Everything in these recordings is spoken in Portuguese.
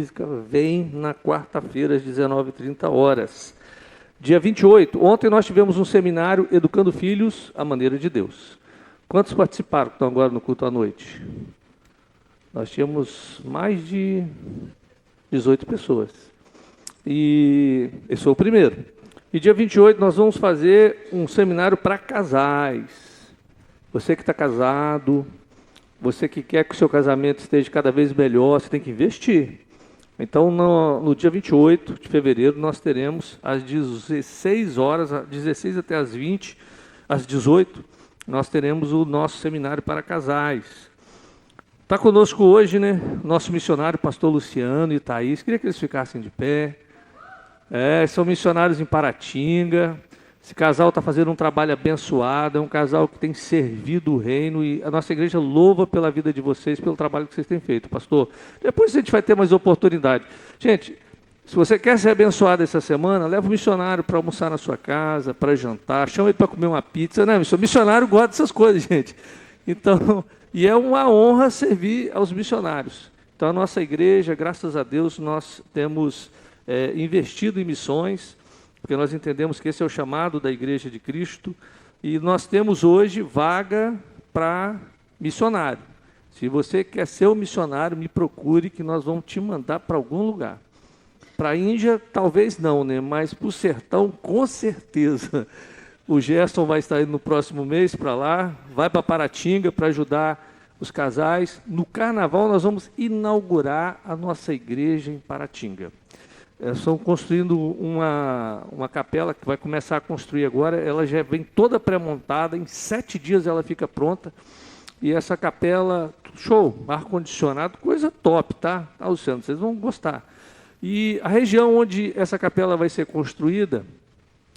física vem na quarta-feira às 19h30. Dia 28, ontem nós tivemos um seminário Educando Filhos à Maneira de Deus. Quantos participaram que estão agora no culto à noite? Nós tínhamos mais de 18 pessoas. E esse foi o primeiro. E dia 28 nós vamos fazer um seminário para casais. Você que está casado, você que quer que o seu casamento esteja cada vez melhor, você tem que investir. Então, no dia 28 de fevereiro, nós teremos às 16 horas, 16 até às 20, às 18, nós teremos o nosso seminário para casais. Está conosco hoje, né, nosso missionário, pastor Luciano e Thaís. Queria que eles ficassem de pé. São missionários em Paratinga. Esse casal está fazendo um trabalho abençoado, é um casal que tem servido o reino e a nossa igreja louva pela vida de vocês, pelo trabalho que vocês têm feito, pastor. Depois a gente vai ter mais oportunidade. Gente, se você quer ser abençoado essa semana, leva o missionário para almoçar na sua casa, para jantar, chama ele para comer uma pizza, né? O missionário gosta dessas coisas, gente. Então, e é uma honra servir aos missionários. Então, a nossa igreja, graças a Deus, nós temos investido em missões, porque nós entendemos que esse é o chamado da Igreja de Cristo, e nós temos hoje vaga para missionário. Se você quer ser um missionário, me procure, que nós vamos te mandar para algum lugar. Para a Índia, talvez não, né? Mas para o sertão, com certeza. O Gerson vai estar indo no próximo mês para lá, vai para Paratinga para ajudar os casais. No Carnaval, nós vamos inaugurar a nossa igreja em Paratinga. Estão construindo uma capela que vai começar a construir agora. Ela já vem toda pré-montada, em 7 dias ela fica pronta. E essa capela, show, ar-condicionado, coisa top, tá? Luciano, vocês vão gostar. E a região onde essa capela vai ser construída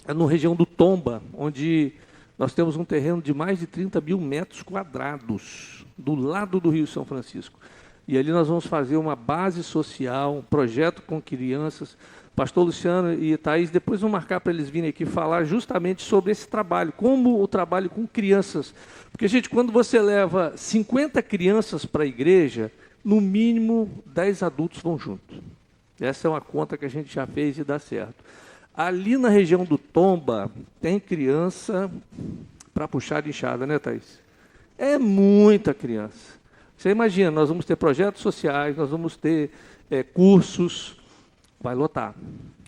é na região do Tomba, onde nós temos um terreno de mais de 30 mil metros quadrados, do lado do Rio São Francisco. E ali nós vamos fazer uma base social, um projeto com crianças. Pastor Luciano e Thaís, depois vão marcar para eles virem aqui falar justamente sobre esse trabalho, como o trabalho com crianças. Porque, gente, quando você leva 50 crianças para a igreja, no mínimo 10 adultos vão junto. Essa é uma conta que a gente já fez e dá certo. Ali na região do Tomba, tem criança para puxar de enxada, né, Thaís? É muita criança. Você imagina, nós vamos ter projetos sociais, nós vamos ter cursos, vai lotar.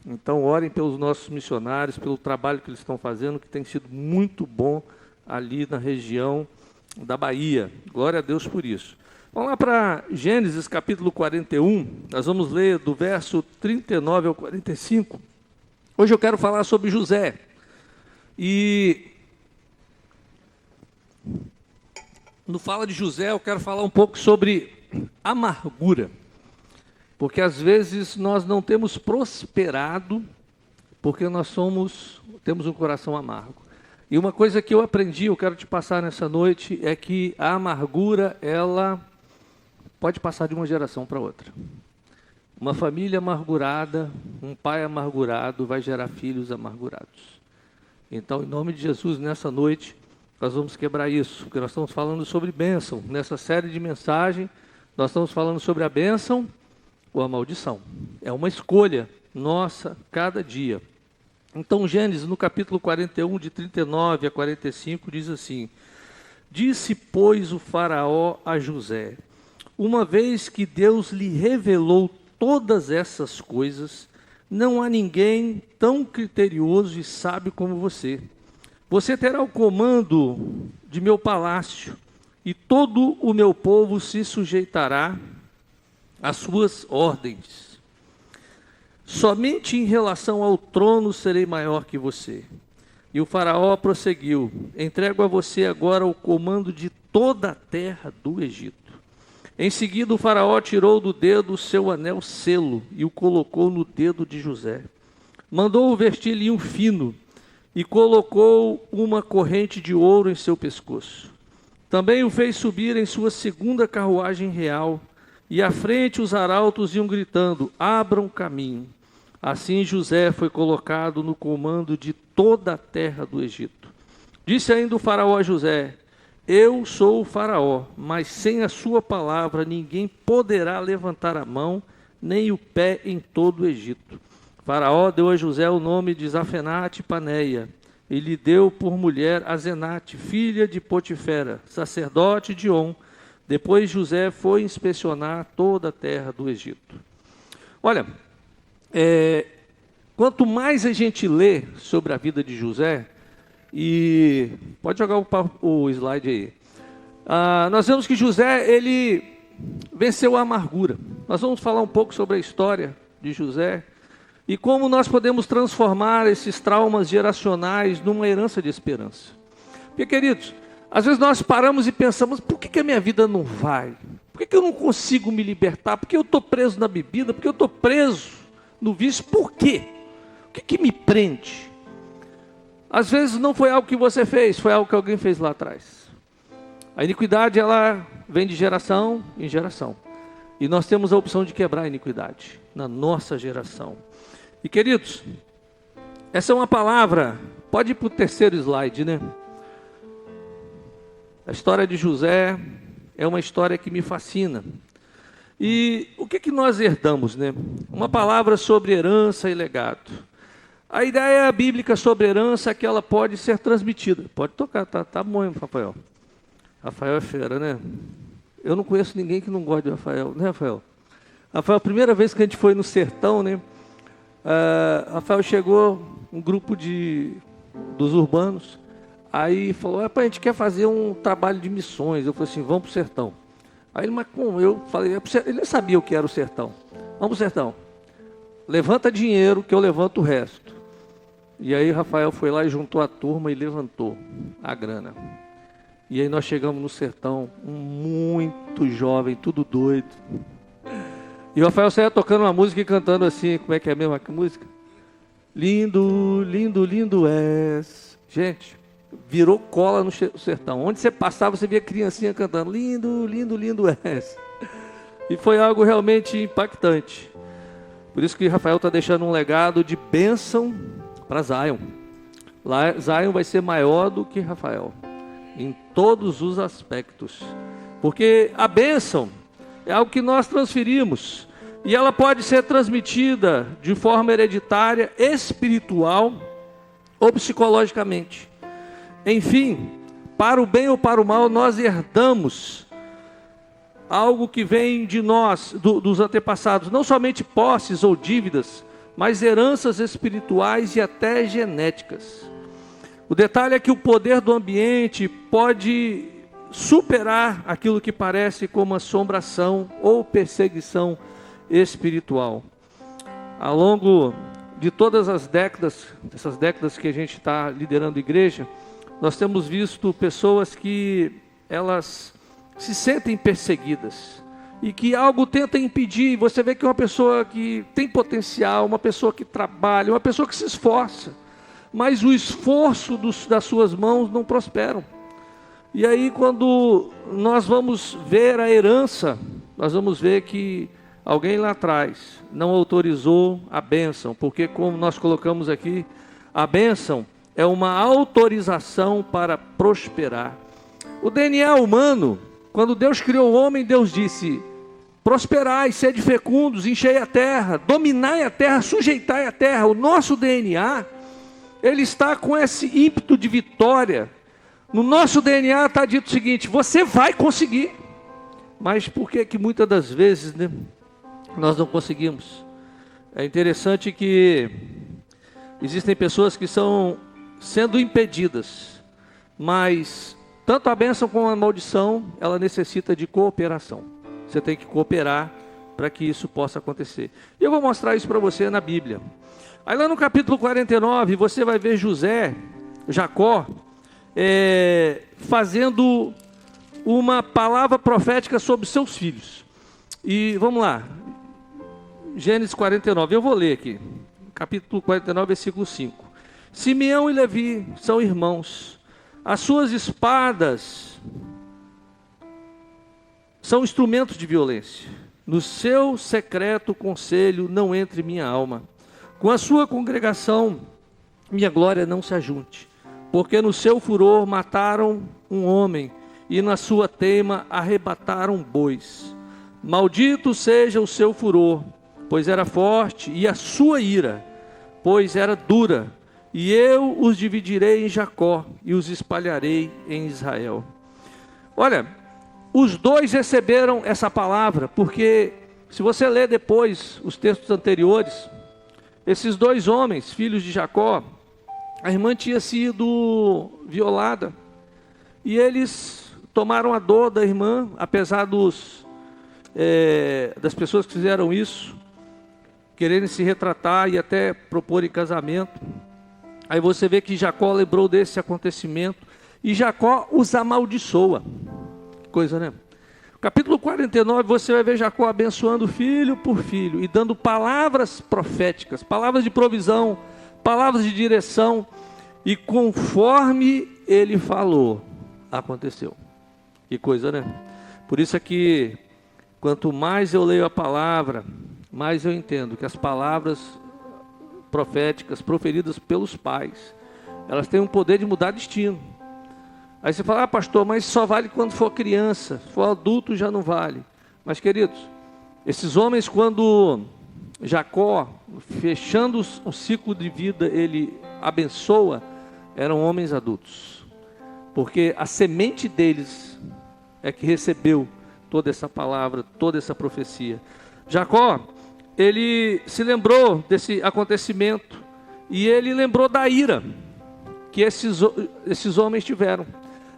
Então, orem pelos nossos missionários, pelo trabalho que eles estão fazendo, que tem sido muito bom ali na região da Bahia. Glória a Deus por isso. Vamos lá para Gênesis capítulo 41, nós vamos ler do verso 39 ao 45. Hoje eu quero falar sobre José. E no Fala de José, eu quero falar um pouco sobre amargura, porque às vezes nós não temos prosperado, porque nós temos um coração amargo. E uma coisa que eu aprendi, eu quero te passar nessa noite, é que a amargura, ela pode passar de uma geração para outra. Uma família amargurada, um pai amargurado, vai gerar filhos amargurados. Então, em nome de Jesus, nessa noite, nós vamos quebrar isso, porque nós estamos falando sobre bênção. Nessa série de mensagem, nós estamos falando sobre a bênção ou a maldição. É uma escolha nossa, cada dia. Então, Gênesis, no capítulo 41, de 39 a 45, diz assim: Disse, pois, o faraó a José: Uma vez que Deus lhe revelou todas essas coisas, não há ninguém tão criterioso e sábio como você. Você terá o comando de meu palácio, e todo o meu povo se sujeitará às suas ordens. Somente em relação ao trono serei maior que você. E o faraó prosseguiu: Entrego a você agora o comando de toda a terra do Egito. Em seguida o faraó tirou do dedo o seu anel selo e o colocou no dedo de José. Mandou-o vestir linho fino e colocou uma corrente de ouro em seu pescoço. Também o fez subir em sua segunda carruagem real, e à frente os arautos iam gritando: Abram caminho. Assim José foi colocado no comando de toda a terra do Egito. Disse ainda o faraó a José: Eu sou o faraó, mas sem a sua palavra ninguém poderá levantar a mão, nem o pé em todo o Egito. Faraó deu a José o nome de Zafenate Paneia, e lhe deu por mulher Azenate, filha de Potifera, sacerdote de On. Depois José foi inspecionar toda a terra do Egito. Olha, quanto mais a gente lê sobre a vida de José, e pode jogar o slide aí, nós vemos que José, ele venceu a amargura. Nós vamos falar um pouco sobre a história de José e como nós podemos transformar esses traumas geracionais numa herança de esperança. Porque, queridos, às vezes nós paramos e pensamos, por que a minha vida não vai? Por que eu não consigo me libertar? Por que eu estou preso na bebida? Por que eu estou preso no vício? Por quê? O que me prende? Às vezes não foi algo que você fez, foi algo que alguém fez lá atrás. A iniquidade, ela vem de geração em geração. E nós temos a opção de quebrar a iniquidade na nossa geração. E, queridos, essa é uma palavra, pode ir para o terceiro slide, né? A história de José é uma história que me fascina. E o que nós herdamos, né? Uma palavra sobre herança e legado. A ideia bíblica sobre herança é que ela pode ser transmitida. Pode tocar, tá bom, Rafael. Rafael é fera, né? Eu não conheço ninguém que não gosta de Rafael, né, Rafael? Rafael, a primeira vez que a gente foi no sertão, né? Rafael chegou, um grupo dos urbanos, aí falou, a gente quer fazer um trabalho de missões. Eu falei assim, vamos para o sertão. Aí ele, mas como? Eu falei, ele nem sabia o que era o sertão. Vamos para o sertão. Levanta dinheiro que eu levanto o resto. E aí Rafael foi lá e juntou a turma e levantou a grana. E aí nós chegamos no sertão, muito jovem, tudo doido. E o Rafael saía tocando uma música e cantando assim, como é que é a mesma música? Lindo, lindo, lindo és. Gente, virou cola no sertão. Onde você passava, você via criancinha cantando, lindo, lindo, lindo és. E foi algo realmente impactante. Por isso que Rafael está deixando um legado de bênção para Zion. Zion vai ser maior do que Rafael, em todos os aspectos. Porque a bênção é algo que nós transferimos. E ela pode ser transmitida de forma hereditária, espiritual ou psicologicamente. Enfim, para o bem ou para o mal, nós herdamos algo que vem de nós, dos antepassados. Não somente posses ou dívidas, mas heranças espirituais e até genéticas. O detalhe é que o poder do ambiente pode superar aquilo que parece como assombração ou perseguição espiritual. Ao longo de todas as décadas, essas décadas que a gente está liderando a igreja, nós temos visto pessoas que elas se sentem perseguidas e que algo tenta impedir. Você vê que é uma pessoa que tem potencial, uma pessoa que trabalha, uma pessoa que se esforça, mas o esforço das suas mãos não prosperam. E aí quando nós vamos ver a herança, nós vamos ver que alguém lá atrás não autorizou a bênção, porque como nós colocamos aqui, a bênção é uma autorização para prosperar. O DNA humano, quando Deus criou o homem, Deus disse, prosperai, sede fecundos, enchei a terra, dominai a terra, sujeitai a terra. O nosso DNA, ele está com esse ímpeto de vitória. No nosso DNA está dito o seguinte, você vai conseguir. Mas por que muitas das vezes, né, nós não conseguimos? É interessante que existem pessoas que estão sendo impedidas, mas tanto a bênção como a maldição, ela necessita de cooperação. Você tem que cooperar para que isso possa acontecer. E eu vou mostrar isso para você na Bíblia. Aí lá no capítulo 49, você vai ver Jacó, fazendo uma palavra profética sobre seus filhos. E vamos lá, Gênesis 49, eu vou ler aqui, capítulo 49, versículo 5. Simeão e Levi são irmãos, as suas espadas são instrumentos de violência. No seu secreto conselho não entre minha alma. Com a sua congregação minha glória não se ajunte. Porque no seu furor mataram um homem e na sua teima arrebataram bois. Maldito seja o seu furor, pois era forte, e a sua ira, pois era dura. E eu os dividirei em Jacó e os espalharei em Israel. Olha, os dois receberam essa palavra, porque se você ler depois os textos anteriores, esses dois homens, filhos de Jacó, a irmã tinha sido violada, e eles tomaram a dor da irmã, apesar das pessoas que fizeram isso, quererem se retratar e até propor em casamento. Aí você vê que Jacó lembrou desse acontecimento, e Jacó os amaldiçoa. Coisa, né? Capítulo 49, você vai ver Jacó abençoando filho por filho, e dando palavras proféticas, palavras de provisão, palavras de direção, e conforme ele falou, aconteceu. Que coisa, né? Por isso é que, quanto mais eu leio a palavra, mais eu entendo que as palavras proféticas proferidas pelos pais, elas têm um poder de mudar destino. Aí você fala, pastor, mas só vale quando for criança, se for adulto já não vale. Mas queridos, esses homens, quando Jacó, fechando o ciclo de vida, ele abençoa, eram homens adultos, porque a semente deles é que recebeu toda essa palavra, toda essa profecia. Jacó, ele se lembrou desse acontecimento, e ele lembrou da ira que esses homens tiveram.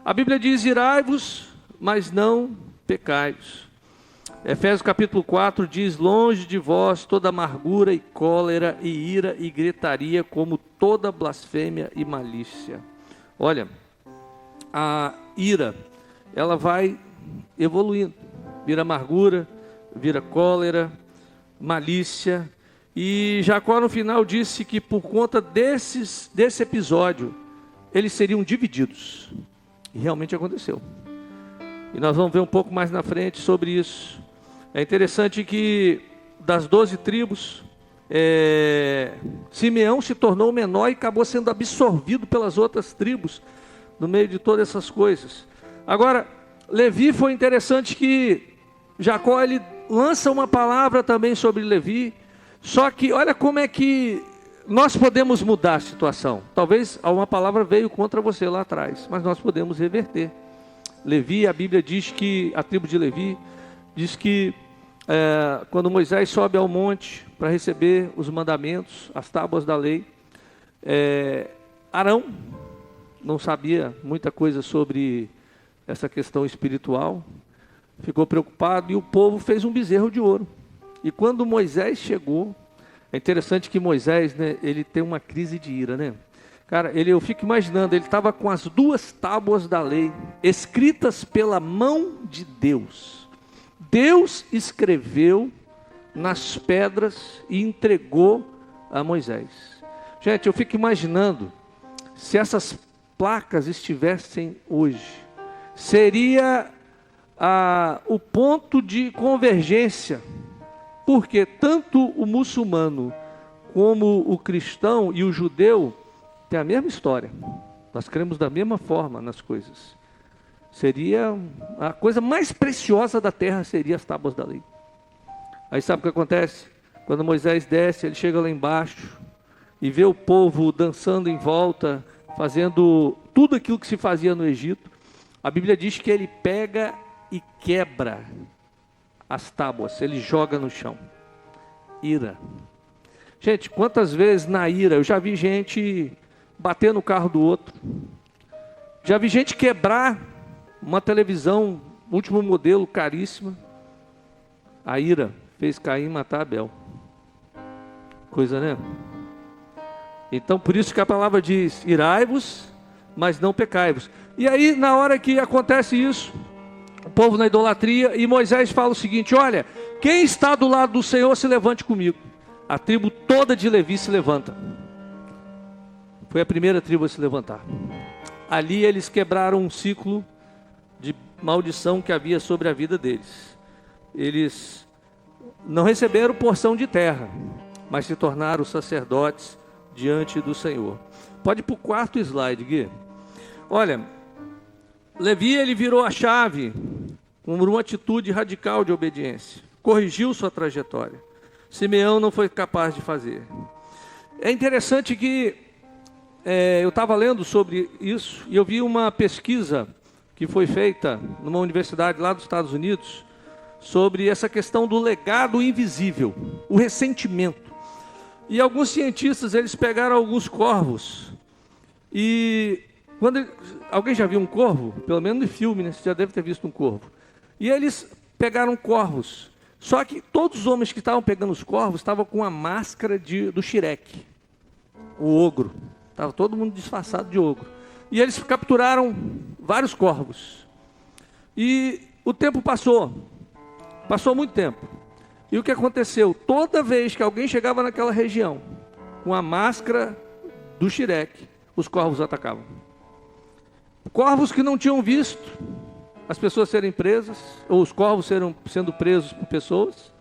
A Bíblia diz, irai-vos, mas não pecai-vos. Efésios capítulo 4 diz, longe de vós toda amargura e cólera e ira e gritaria, como toda blasfêmia e malícia. Olha, a ira, ela vai evoluindo, vira amargura, vira cólera, malícia, e Jacó no final disse que por conta desse episódio, eles seriam divididos, e realmente aconteceu, e nós vamos ver um pouco mais na frente sobre isso. É interessante que das 12 tribos, Simeão se tornou menor e acabou sendo absorvido pelas outras tribos, no meio de todas essas coisas. Agora, Levi, foi interessante que Jacó, ele lança uma palavra também sobre Levi, só que olha como é que nós podemos mudar a situação. Talvez uma palavra veio contra você lá atrás, mas nós podemos reverter. Levi, a Bíblia diz que, a tribo de Levi, diz que quando Moisés sobe ao monte para receber os mandamentos, as tábuas da lei, Arão não sabia muita coisa sobre essa questão espiritual, ficou preocupado, e o povo fez um bezerro de ouro. E quando Moisés chegou, é interessante que Moisés, né, ele tem uma crise de ira, né? Cara, eu fico imaginando, ele estava com as 2 tábuas da lei, escritas pela mão de Deus. Deus escreveu nas pedras e entregou a Moisés. Gente, eu fico imaginando, se essas placas estivessem hoje, seria o ponto de convergência, porque tanto o muçulmano como o cristão e o judeu têm a mesma história. Nós cremos da mesma forma nas coisas. Seria a coisa mais preciosa da terra, seria as tábuas da lei. Aí sabe o que acontece? Quando Moisés desce, ele chega lá embaixo e vê o povo dançando em volta, fazendo tudo aquilo que se fazia no Egito. A Bíblia diz que ele pega e quebra as tábuas, ele joga no chão. Ira. Gente, quantas vezes na ira eu já vi gente bater no carro do outro, já vi gente quebrar uma televisão último modelo, caríssima. A ira fez Caim matar Abel. Coisa, né? Então por isso que a palavra diz, irai-vos, mas não pecai-vos. E aí na hora que acontece isso, o povo na idolatria, e Moisés fala o seguinte, olha, quem está do lado do Senhor se levante comigo. A tribo toda de Levi se levanta. Foi a primeira tribo a se levantar. Ali eles quebraram um ciclo de maldição que havia sobre a vida deles. Eles não receberam porção de terra, mas se tornaram sacerdotes diante do Senhor. Pode ir para o 4º slide, Gui. Olha, Levi, ele virou a chave por uma atitude radical de obediência. Corrigiu sua trajetória. Simeão não foi capaz de fazer. É interessante que eu estava lendo sobre isso e eu vi uma pesquisa que foi feita numa universidade lá dos Estados Unidos sobre essa questão do legado invisível, o ressentimento. E alguns cientistas, eles pegaram alguns corvos e alguém já viu um corvo? Pelo menos no filme, né? Você já deve ter visto um corvo. E eles pegaram corvos. Só que todos os homens que estavam pegando os corvos estavam com a máscara do Shrek, o ogro. Estava todo mundo disfarçado de ogro. E eles capturaram vários corvos. E o tempo passou muito tempo. E o que aconteceu? Toda vez que alguém chegava naquela região com a máscara do Shrek, os corvos atacavam. Corvos que não tinham visto as pessoas serem presas, ou os corvos sendo presos por pessoas,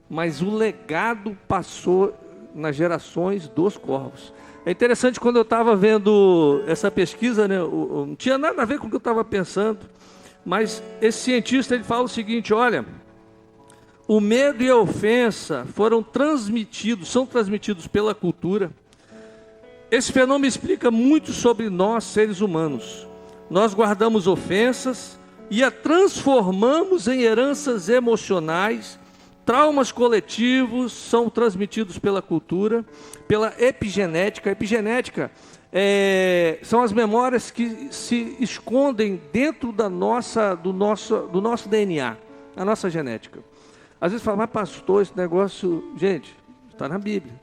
mas o legado passou nas gerações dos corvos. É interessante, quando eu estava vendo essa pesquisa, né, não tinha nada a ver com o que eu estava pensando, mas esse cientista, ele fala o seguinte: olha, o medo e a ofensa são transmitidos pela cultura. Esse fenômeno explica muito sobre nós, seres humanos. Nós guardamos ofensas e a transformamos em heranças emocionais. Traumas coletivos são transmitidos pela cultura, pela epigenética. A epigenética são as memórias que se escondem dentro do nosso DNA, a nossa genética. Às vezes fala, mas pastor, esse negócio... Gente, está na Bíblia.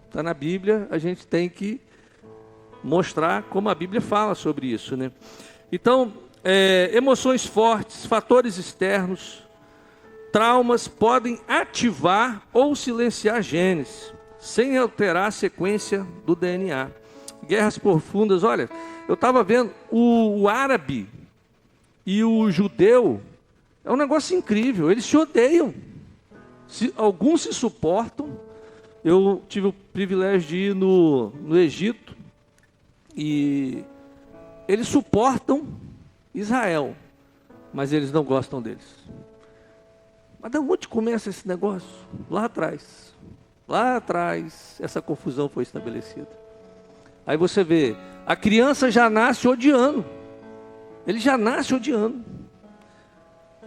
Está na Bíblia, a gente tem que mostrar como a Bíblia fala sobre isso, né? Então, emoções fortes, fatores externos, traumas podem ativar ou silenciar genes, sem alterar a sequência do DNA. Guerras profundas, olha, eu estava vendo, o árabe e o judeu, é um negócio incrível, eles se odeiam. Alguns se suportam. Eu tive o privilégio de ir no Egito, e eles suportam Israel, mas eles não gostam deles. Mas de onde começa esse negócio? Lá atrás, essa confusão foi estabelecida. Aí você vê, a criança já nasce odiando. Ele já nasce odiando.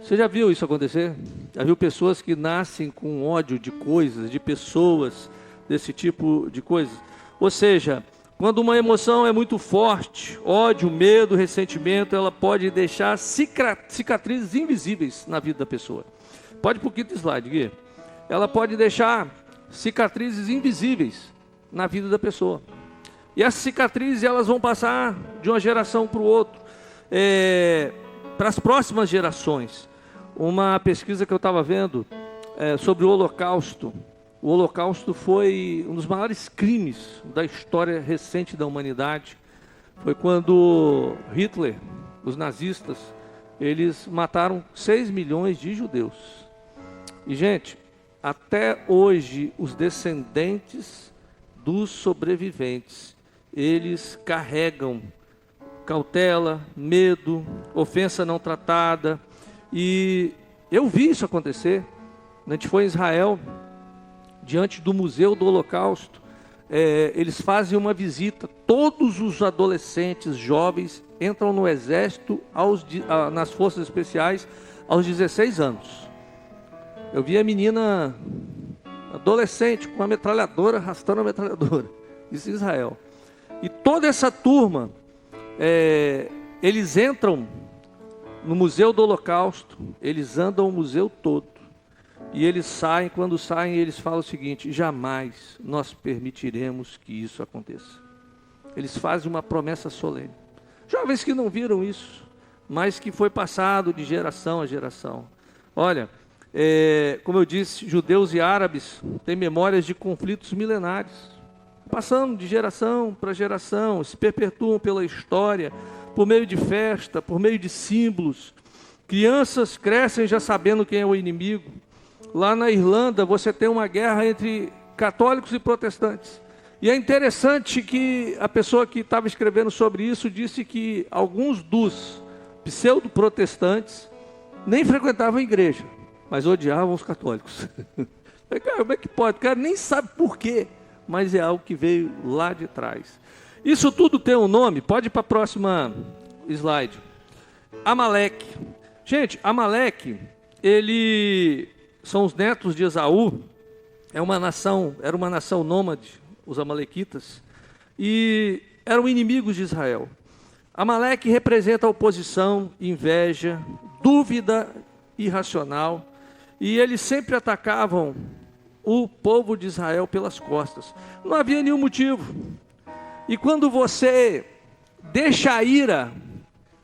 Você já viu isso acontecer? Já viu pessoas que nascem com ódio de coisas, de pessoas, desse tipo de coisas? Ou seja, quando uma emoção é muito forte, ódio, medo, ressentimento, ela pode deixar cicatrizes invisíveis na vida da pessoa. Pode ir para o quinto slide, Gui. Ela pode deixar cicatrizes invisíveis na vida da pessoa. E essas cicatrizes, elas vão passar de uma geração para o outro, para as próximas gerações. Uma pesquisa que eu estava vendo sobre o Holocausto. O Holocausto foi um dos maiores crimes da história recente da humanidade. Foi quando Hitler, os nazistas, eles mataram 6 milhões de judeus. E, gente, até hoje, os descendentes dos sobreviventes, eles carregam cautela, medo, ofensa não tratada. E eu vi isso acontecer. A gente foi em Israel, diante do Museu do Holocausto. Eles fazem uma visita. Todos os adolescentes, jovens, entram no exército, nas forças especiais, aos 16 anos. Eu vi a menina adolescente com uma metralhadora, arrastando a metralhadora. Isso em Israel. E toda essa turma, eles entram no Museu do Holocausto, eles andam o museu todo. E eles saem, quando saem, eles falam o seguinte: jamais nós permitiremos que isso aconteça. Eles fazem uma promessa solene. Jovens que não viram isso, mas que foi passado de geração a geração. Olha, como eu disse, judeus e árabes têm memórias de conflitos milenares, passando de geração para geração, se perpetuam pela história, por meio de festa, por meio de símbolos. Crianças crescem já sabendo quem é o inimigo. Lá na Irlanda, você tem uma guerra entre católicos e protestantes. E é interessante que a pessoa que estava escrevendo sobre isso disse que alguns dos pseudo-protestantes nem frequentavam a igreja, mas odiavam os católicos. Cara, como é que pode? O cara nem sabe por quê, mas é algo que veio lá de trás. Isso tudo tem um nome, pode ir para a próxima slide. Amaleque. Gente, Amaleque, ele são os netos de Esaú, era uma nação nômade, os amalequitas, e eram inimigos de Israel. Amaleque representa a oposição, inveja, dúvida irracional, e eles sempre atacavam o povo de Israel pelas costas. Não havia nenhum motivo. E quando você deixa a ira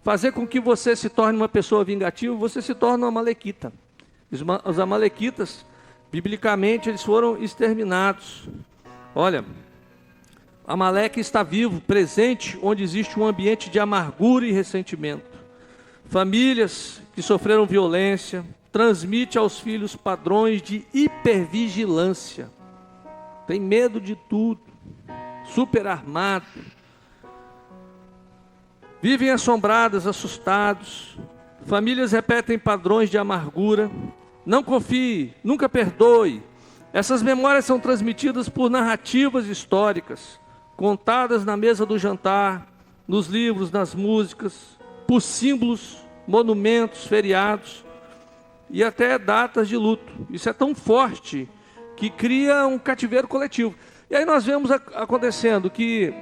fazer com que você se torne uma pessoa vingativa, você se torna um amalequita. Os amalequitas, biblicamente, eles foram exterminados. Olha, Amaleque está vivo, presente, onde existe um ambiente de amargura e ressentimento. Famílias que sofreram violência, transmite aos filhos padrões de hipervigilância. Tem medo de tudo, super armado. Vivem assombradas, assustados. Famílias repetem padrões de amargura. Não confie, nunca perdoe. Essas memórias são transmitidas por narrativas históricas, contadas na mesa do jantar, nos livros, nas músicas, por símbolos, monumentos, feriados e até datas de luto. Isso é tão forte que cria um cativeiro coletivo. E aí nós vemos acontecendo que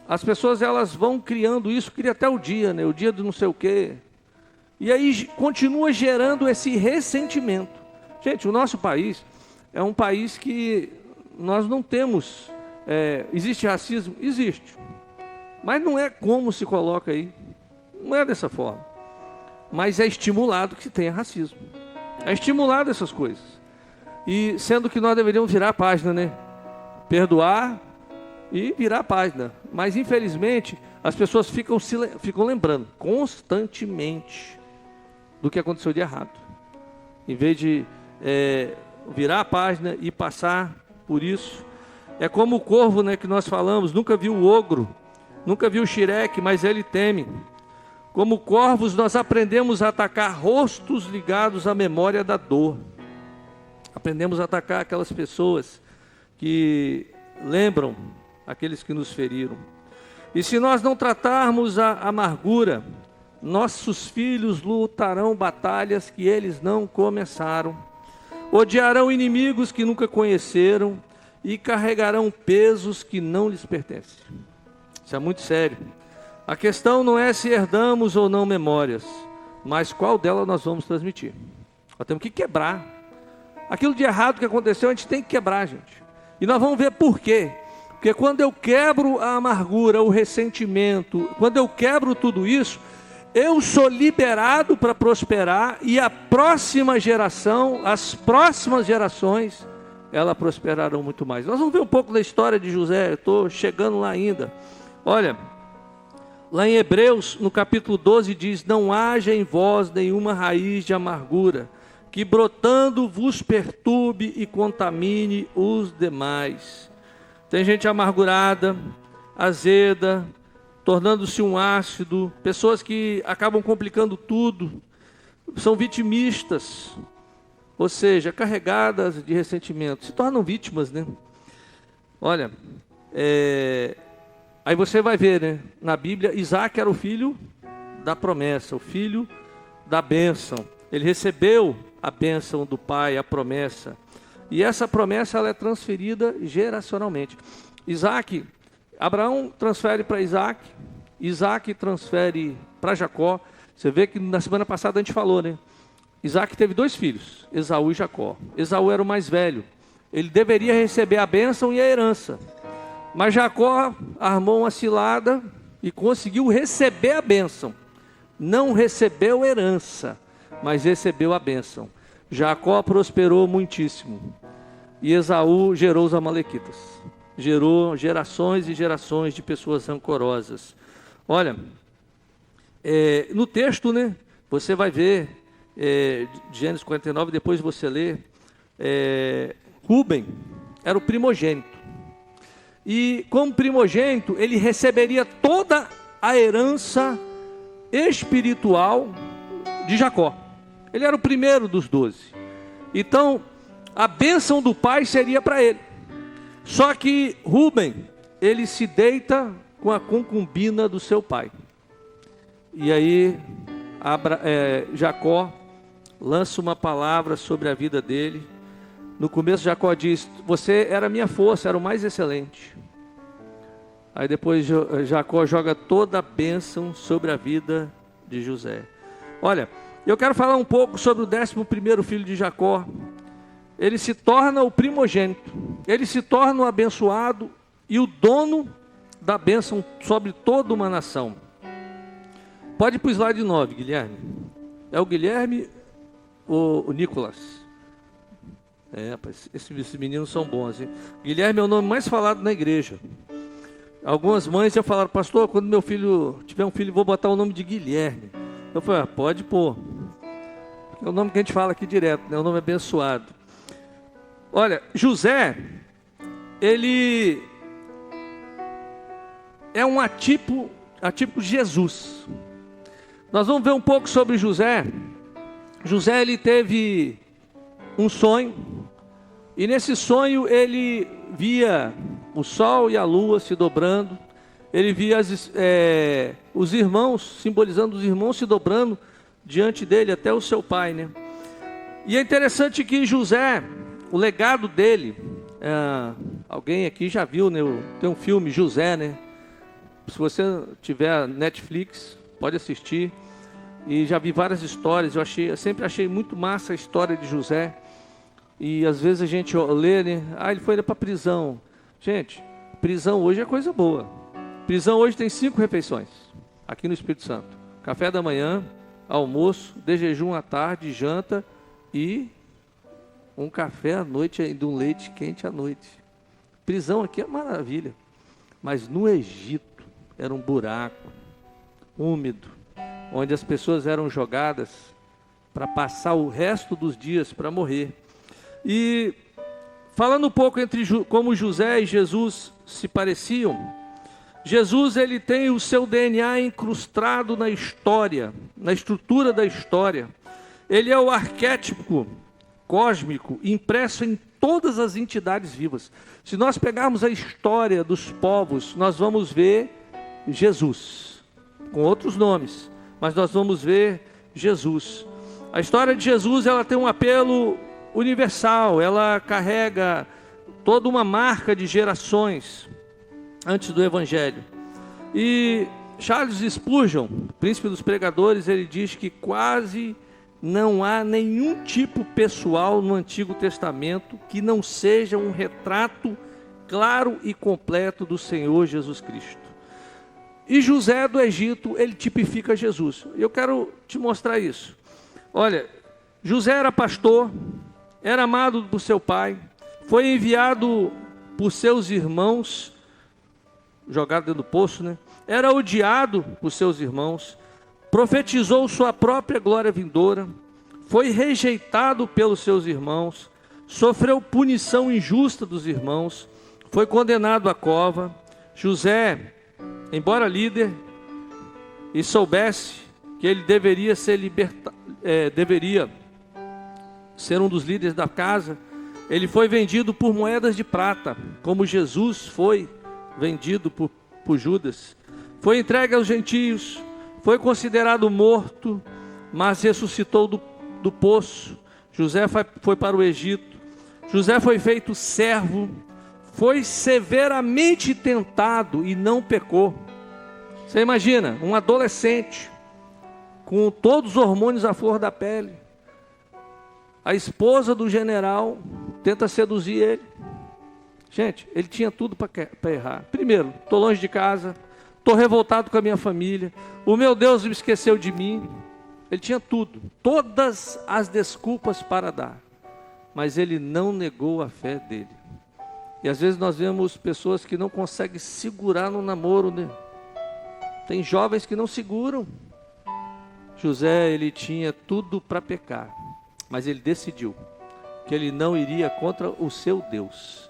as pessoas elas vão criando isso, cria até o dia, né? O dia do não sei o quê. E aí continua gerando esse ressentimento. Gente, o nosso país é um país que nós não temos... existe racismo? Existe. Mas não é como se coloca aí. Não é dessa forma. Mas é estimulado que se tenha racismo. É estimulado essas coisas. E sendo que nós deveríamos virar a página, né? Perdoar e virar a página. Mas infelizmente as pessoas ficam lembrando constantemente do que aconteceu de errado. Em vez de virar a página e passar por isso. É como o corvo, né, que nós falamos, nunca viu o ogro, nunca viu o xireque, mas ele teme. Como corvos, nós aprendemos a atacar rostos ligados à memória da dor. Aprendemos a atacar aquelas pessoas que lembram aqueles que nos feriram. E se nós não tratarmos a amargura, nossos filhos lutarão batalhas que eles não começaram, odiarão inimigos que nunca conheceram e carregarão pesos que não lhes pertencem. Isso é muito sério. A questão não é se herdamos ou não memórias, mas qual delas nós vamos transmitir. Nós temos que quebrar. Aquilo de errado que aconteceu, a gente tem que quebrar, gente. E nós vamos ver por quê. Porque quando eu quebro a amargura, o ressentimento, quando eu quebro tudo isso, eu sou liberado para prosperar e a próxima geração, as próximas gerações, elas prosperarão muito mais. Nós vamos ver um pouco da história de José, eu estou chegando lá ainda. Olha, lá em Hebreus, no capítulo 12, diz: não haja em vós nenhuma raiz de amargura, que brotando vos perturbe e contamine os demais. Tem gente amargurada, azeda, tornando-se um ácido, pessoas que acabam complicando tudo, são vitimistas, ou seja, carregadas de ressentimento, se tornam vítimas, né? Olha, aí você vai ver, né? Na Bíblia, Isaac era o filho da promessa, o filho da bênção. Ele recebeu a bênção do pai, a promessa. E essa promessa ela é transferida geracionalmente. Abraão transfere para Isaac, Isaac transfere para Jacó. Você vê que na semana passada a gente falou, né? Isaac teve 2 filhos, Esaú e Jacó. Esaú era o mais velho. Ele deveria receber a bênção e a herança. Mas Jacó armou uma cilada e conseguiu receber a bênção. Não recebeu herança, mas recebeu a bênção. Jacó prosperou muitíssimo. E Esaú gerou os amalequitas. Gerou gerações e gerações de pessoas rancorosas. Olha, no texto, né, você vai ver, Gênesis 49, depois você lê, Rúben era o primogênito. E como primogênito, ele receberia toda a herança espiritual de Jacó. Ele era o primeiro dos 12. Então, a bênção do pai seria para ele. Só que Rúben, ele se deita com a concubina do seu pai. E aí Jacó lança uma palavra sobre a vida dele. No começo Jacó diz: você era a minha força, era o mais excelente. Aí depois Jacó joga toda a bênção sobre a vida de José. Olha, eu quero falar um pouco sobre o 11º filho de Jacó. Ele se torna o primogênito, ele se torna o abençoado e o dono da bênção sobre toda uma nação. Pode ir para o slide 9, Guilherme. É o Guilherme ou o Nicolas? Esses meninos são bons, hein? Guilherme é o nome mais falado na igreja. Algumas mães já falaram: pastor, quando meu filho tiver um filho, vou botar o nome de Guilherme. Eu falei: pode pôr. É o nome que a gente fala aqui direto, né? O nome abençoado. Olha, José, ele é um atípico de Jesus. Nós vamos ver um pouco sobre José. José, ele teve um sonho, e nesse sonho ele via o sol e a lua se dobrando, ele via os irmãos, simbolizando os irmãos se dobrando diante dele, até o seu pai, né? E é interessante que José, o legado dele, alguém aqui já viu, né? Tem um filme, José, né? Se você tiver Netflix, pode assistir. E já vi várias histórias. Eu sempre achei muito massa a história de José. E às vezes a gente lê, né? Ele foi para a prisão. Gente, prisão hoje é coisa boa. Prisão hoje tem 5 refeições aqui no Espírito Santo: café da manhã, almoço, de jejum à tarde, janta e um café à noite, ainda um leite quente à noite. Prisão aqui é maravilha. Mas no Egito era um buraco úmido, onde as pessoas eram jogadas para passar o resto dos dias para morrer. E falando um pouco entre como José e Jesus se pareciam, Jesus, ele tem o seu DNA incrustado na história, na estrutura da história. Ele é o arquétipo cósmico impresso em todas as entidades vivas. Se nós pegarmos a história dos povos, nós vamos ver Jesus, com outros nomes, mas nós vamos ver Jesus. A história de Jesus, ela tem um apelo universal, ela carrega toda uma marca de gerações antes do Evangelho. E Charles Spurgeon, príncipe dos pregadores, ele diz que quase não há nenhum tipo pessoal no Antigo Testamento que não seja um retrato claro e completo do Senhor Jesus Cristo. E José do Egito, ele tipifica Jesus. Eu quero te mostrar isso. Olha, José era pastor, era amado por seu pai, foi enviado por seus irmãos, jogado dentro do poço, né? Era odiado por seus irmãos, profetizou sua própria glória vindoura, foi rejeitado pelos seus irmãos, sofreu punição injusta dos irmãos, foi condenado à cova. José, embora líder, e soubesse que ele deveria ser deveria ser um dos líderes da casa, ele foi vendido por moedas de prata, como Jesus foi vendido por Judas. Foi entregue aos gentios, foi considerado morto, mas ressuscitou do poço. José foi para o Egito. José foi feito servo, foi severamente tentado e não pecou. Você imagina, um adolescente, com todos os hormônios à flor da pele, a esposa do general tenta seduzir ele. Gente, ele tinha tudo para errar. Primeiro, estou longe de casa, estou revoltado com a minha família, o meu Deus me esqueceu de mim. Ele tinha tudo, todas as desculpas para dar, mas ele não negou a fé dele. E às vezes nós vemos pessoas que não conseguem segurar no namoro, né? Tem jovens que não seguram. José, ele tinha tudo para pecar, mas ele decidiu que ele não iria contra o seu Deus.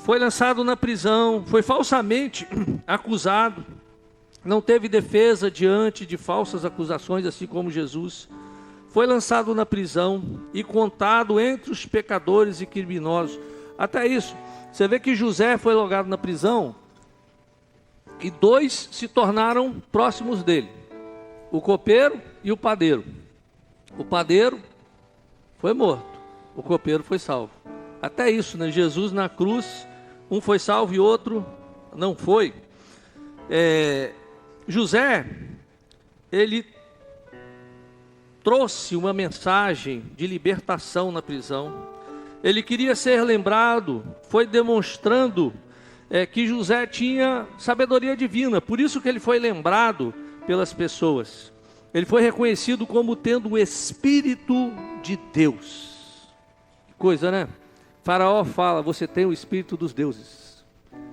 Foi lançado na prisão, foi falsamente acusado, não teve defesa diante de falsas acusações, assim como Jesus. foi lançado na prisão e contado entre os pecadores e criminosos. Até isso, você vê que José foi jogado na prisão e dois se tornaram próximos dele, o copeiro e o padeiro. O padeiro foi morto, o copeiro foi salvo. Até isso, né? Jesus na cruz, um foi salvo e outro não foi. José, ele trouxe uma mensagem de libertação na prisão. Ele queria ser lembrado, foi demonstrando que José tinha sabedoria divina, por isso que ele foi lembrado pelas pessoas. Ele foi reconhecido como tendo o Espírito de Deus. Que coisa, né? Faraó fala, você tem o Espírito dos deuses.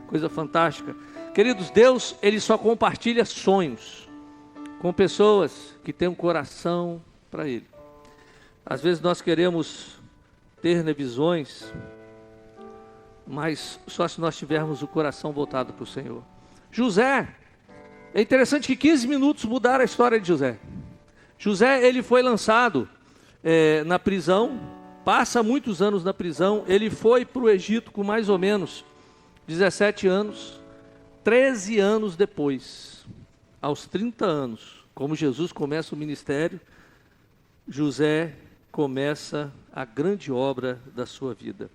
Coisa fantástica. Queridos, Deus, ele só compartilha sonhos com pessoas que têm um coração para ele. Às vezes nós queremos ter visões, mas só se nós tivermos o coração voltado para o Senhor. José, é interessante que 15 minutos mudaram a história de José. José, ele foi lançado na prisão, passa muitos anos na prisão, ele foi para o Egito com mais ou menos 17 anos, 13 anos depois, aos 30 anos, como Jesus começa o ministério, José começa a grande obra da sua vida.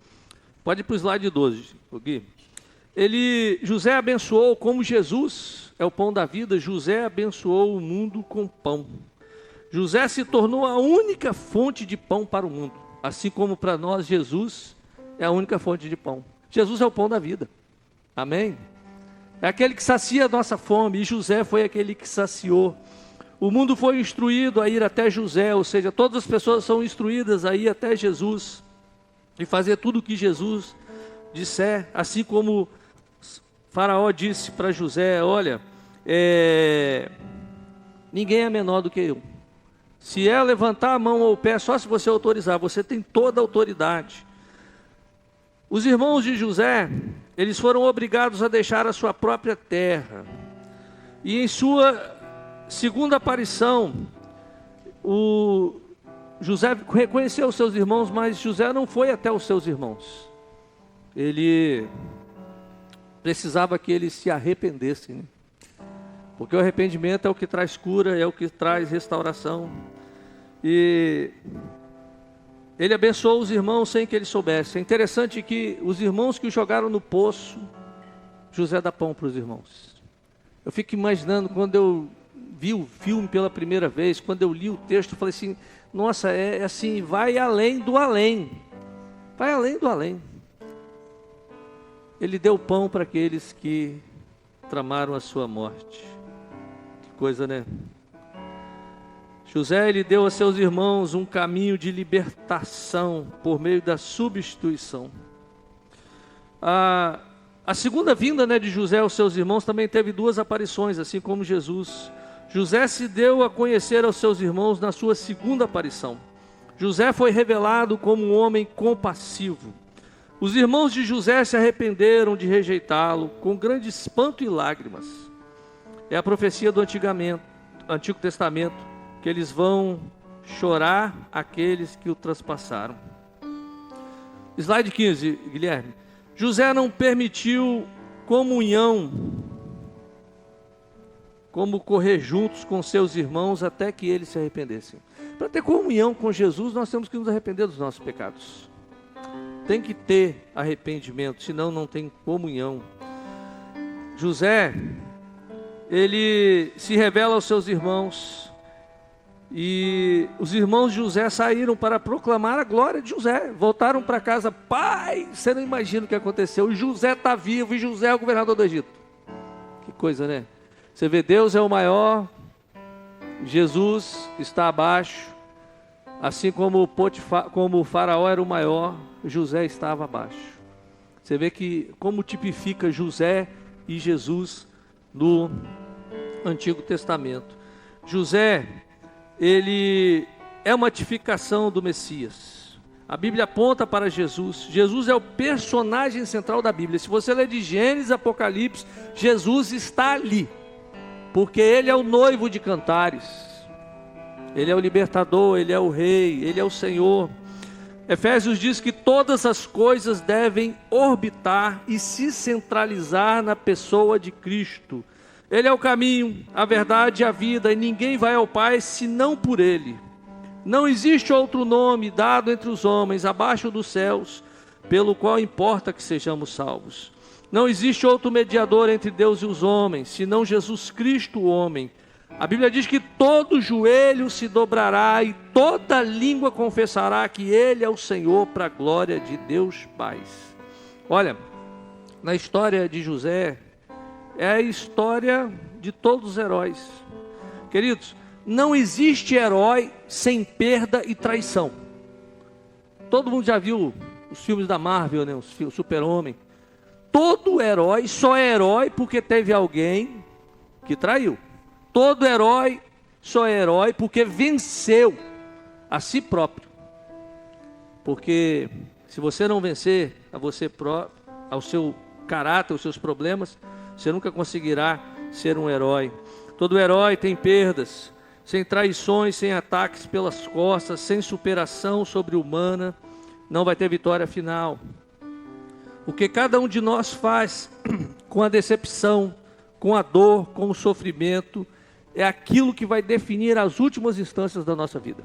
Pode ir para o slide 12, Gui. José abençoou, como Jesus é o pão da vida, José abençoou o mundo com pão. José se tornou a única fonte de pão para o mundo, assim como para nós Jesus é a única fonte de pão. Jesus é o pão da vida, amém? É aquele que sacia a nossa fome, e José foi aquele que saciou. O mundo foi instruído a ir até José, ou seja, todas as pessoas são instruídas a ir até Jesus e fazer tudo o que Jesus disser, assim como Faraó disse para José, olha, ninguém é menor do que eu. Se é levantar a mão ou o pé, só se você autorizar, você tem toda a autoridade. Os irmãos de José, eles foram obrigados a deixar a sua própria terra. E em sua segunda aparição, José reconheceu os seus irmãos, mas José não foi até os seus irmãos. Ele precisava que eles se arrependessem, né? Porque o arrependimento é o que traz cura, é o que traz restauração. E ele abençoou os irmãos sem que eles soubessem. É interessante que os irmãos que o jogaram no poço, José dá pão para os irmãos. Eu fico imaginando, quando eu vi o filme pela primeira vez, quando eu li o texto, eu falei assim, nossa, é assim, vai além do além. Vai além do além. Ele deu pão para aqueles que tramaram a sua morte. Que coisa, né? José, ele deu a seus irmãos um caminho de libertação por meio da substituição. A segunda vinda, né, de José aos seus irmãos também teve duas aparições, assim como Jesus. José se deu a conhecer aos seus irmãos na sua segunda aparição. José foi revelado como um homem compassivo. Os irmãos de José se arrependeram de rejeitá-lo com grande espanto e lágrimas. É a profecia do Antigo Testamento, que eles vão chorar aqueles que o traspassaram. Slide 15, Guilherme. José não permitiu comunhão, como correr juntos com seus irmãos até que eles se arrependessem. Para ter comunhão com Jesus, nós temos que nos arrepender dos nossos pecados. Tem que ter arrependimento, senão não tem comunhão. José, ele se revela aos seus irmãos, e os irmãos de José saíram para proclamar a glória de José. Voltaram para casa, pai, você não imagina o que aconteceu, José está vivo, e José é o governador do Egito. Que coisa, né? Você vê, Deus é o maior, Jesus está abaixo, assim como o Faraó era o maior, José estava abaixo. Você vê que como tipifica José e Jesus no Antigo Testamento. José, ele é uma tipificação do Messias. A Bíblia aponta para Jesus. Jesus é o personagem central da Bíblia. Se você ler de Gênesis, Apocalipse, Jesus está ali, porque ele é o noivo de Cantares. Ele é o libertador, Ele é o Rei, Ele é o Senhor. Efésios diz que todas as coisas devem orbitar e se centralizar na pessoa de Cristo. Ele é o caminho, a verdade e a vida, e ninguém vai ao Pai senão por Ele. Não existe outro nome dado entre os homens, abaixo dos céus, pelo qual importa que sejamos salvos. Não existe outro mediador entre Deus e os homens, senão Jesus Cristo, o homem. A Bíblia diz que todo joelho se dobrará e toda língua confessará que Ele é o Senhor, para a glória de Deus Pai. Olha, na história de José, é a história de todos os heróis. Queridos, não existe herói sem perda e traição. Todo mundo já viu os filmes da Marvel, né? O Super-Homem. Todo herói só é herói porque teve alguém que traiu. Todo herói só é herói porque venceu a si próprio. Porque se você não vencer a você próprio, ao seu caráter, aos seus problemas, você nunca conseguirá ser um herói. Todo herói tem perdas, sem traições, sem ataques pelas costas, sem superação sobre-humana, não vai ter vitória final. O que cada um de nós faz com a decepção, com a dor, com o sofrimento, é aquilo que vai definir as últimas instâncias da nossa vida.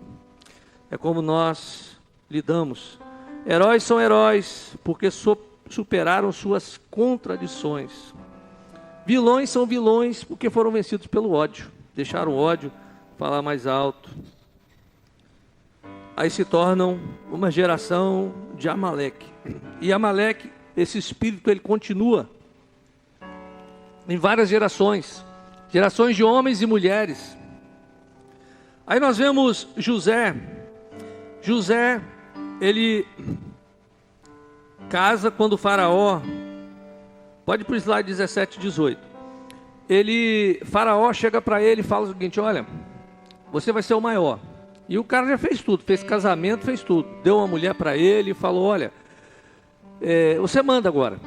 É como nós lidamos. Heróis são heróis porque superaram suas contradições. Vilões são vilões porque foram vencidos pelo ódio. Deixaram o ódio falar mais alto. Aí se tornam uma geração de Amaleque. E Amaleque, esse espírito, ele continua em várias gerações. Gerações de homens e mulheres. Aí nós vemos José. José, ele casa quando o faraó, pode ir para o slide 17 e 18. Faraó chega para ele e fala o seguinte: olha, você vai ser o maior. E o cara já fez tudo, fez casamento, fez tudo. Deu uma mulher para ele e falou: olha, você manda agora.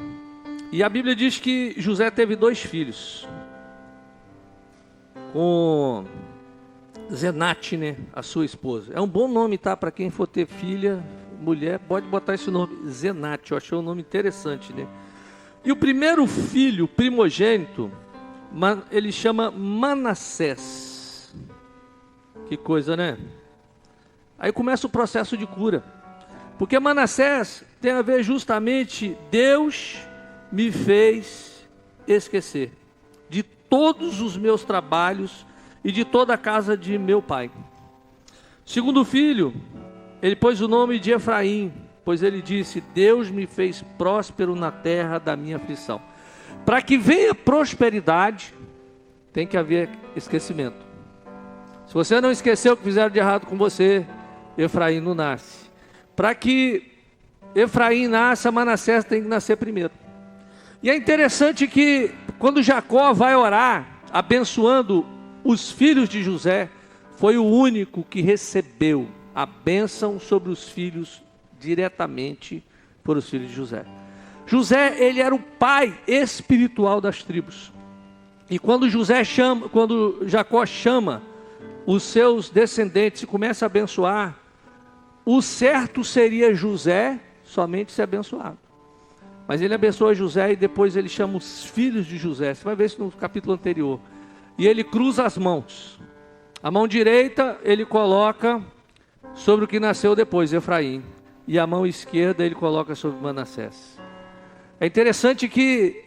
E a Bíblia diz que José teve 2 filhos. Com Zenate, né, a sua esposa. É um bom nome, tá? Para quem for ter filha, mulher, pode botar esse nome, Zenate. Eu achei um nome interessante, né? E o primeiro filho, primogênito, ele chama Manassés. Que coisa, né? Aí começa o processo de cura. Porque Manassés tem a ver justamente, Deus me fez esquecer de todos os meus trabalhos e de toda a casa de meu pai. Segundo filho, ele pôs o nome de Efraim, pois ele disse: Deus me fez próspero na terra da minha aflição. Para que venha prosperidade, tem que haver esquecimento. Se você não esqueceu o que fizeram de errado com você, Efraim não nasce. Para que Efraim nasça, Manassés tem que nascer primeiro. E é interessante que quando Jacó vai orar, abençoando os filhos de José, foi o único que recebeu a bênção sobre os filhos diretamente por os filhos de José. José, ele era o pai espiritual das tribos. E quando Jacó chama os seus descendentes e começa a abençoar, o certo seria José somente ser abençoado. Mas ele abençoa José e depois ele chama os filhos de José. Você vai ver isso no capítulo anterior. E ele cruza as mãos. A mão direita ele coloca sobre o que nasceu depois, Efraim. E a mão esquerda ele coloca sobre Manassés. É interessante que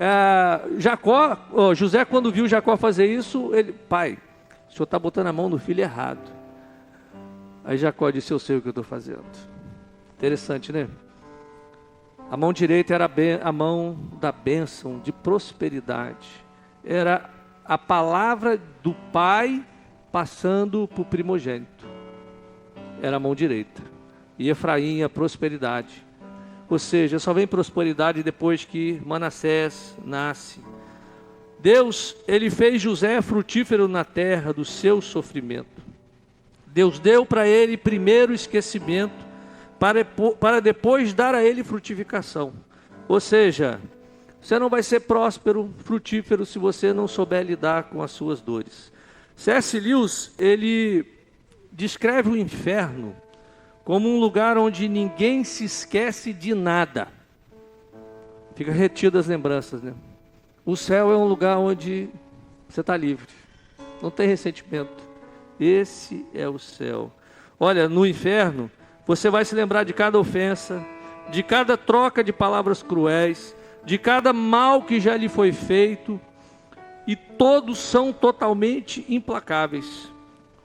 José, quando viu Jacó fazer isso, ele: pai, o senhor está botando a mão no filho errado. Aí Jacó disse: eu sei o que eu estou fazendo. Interessante, né? A mão direita era a mão da bênção, de prosperidade. Era a palavra do pai passando para o primogênito. Era a mão direita. E Efraim, a prosperidade. Ou seja, só vem prosperidade depois que Manassés nasce. Deus, ele fez José frutífero na terra do seu sofrimento. Deus deu para ele primeiro esquecimento, para depois dar a ele frutificação. Ou seja, você não vai ser próspero, frutífero, se você não souber lidar com as suas dores. C.S. Lewis, ele descreve o inferno como um lugar onde ninguém se esquece de nada. Fica retido as lembranças, né? O céu é um lugar onde você está livre, não tem ressentimento. Esse é o céu. Olha, no inferno, você vai se lembrar de cada ofensa, de cada troca de palavras cruéis, de cada mal que já lhe foi feito, e todos são totalmente implacáveis.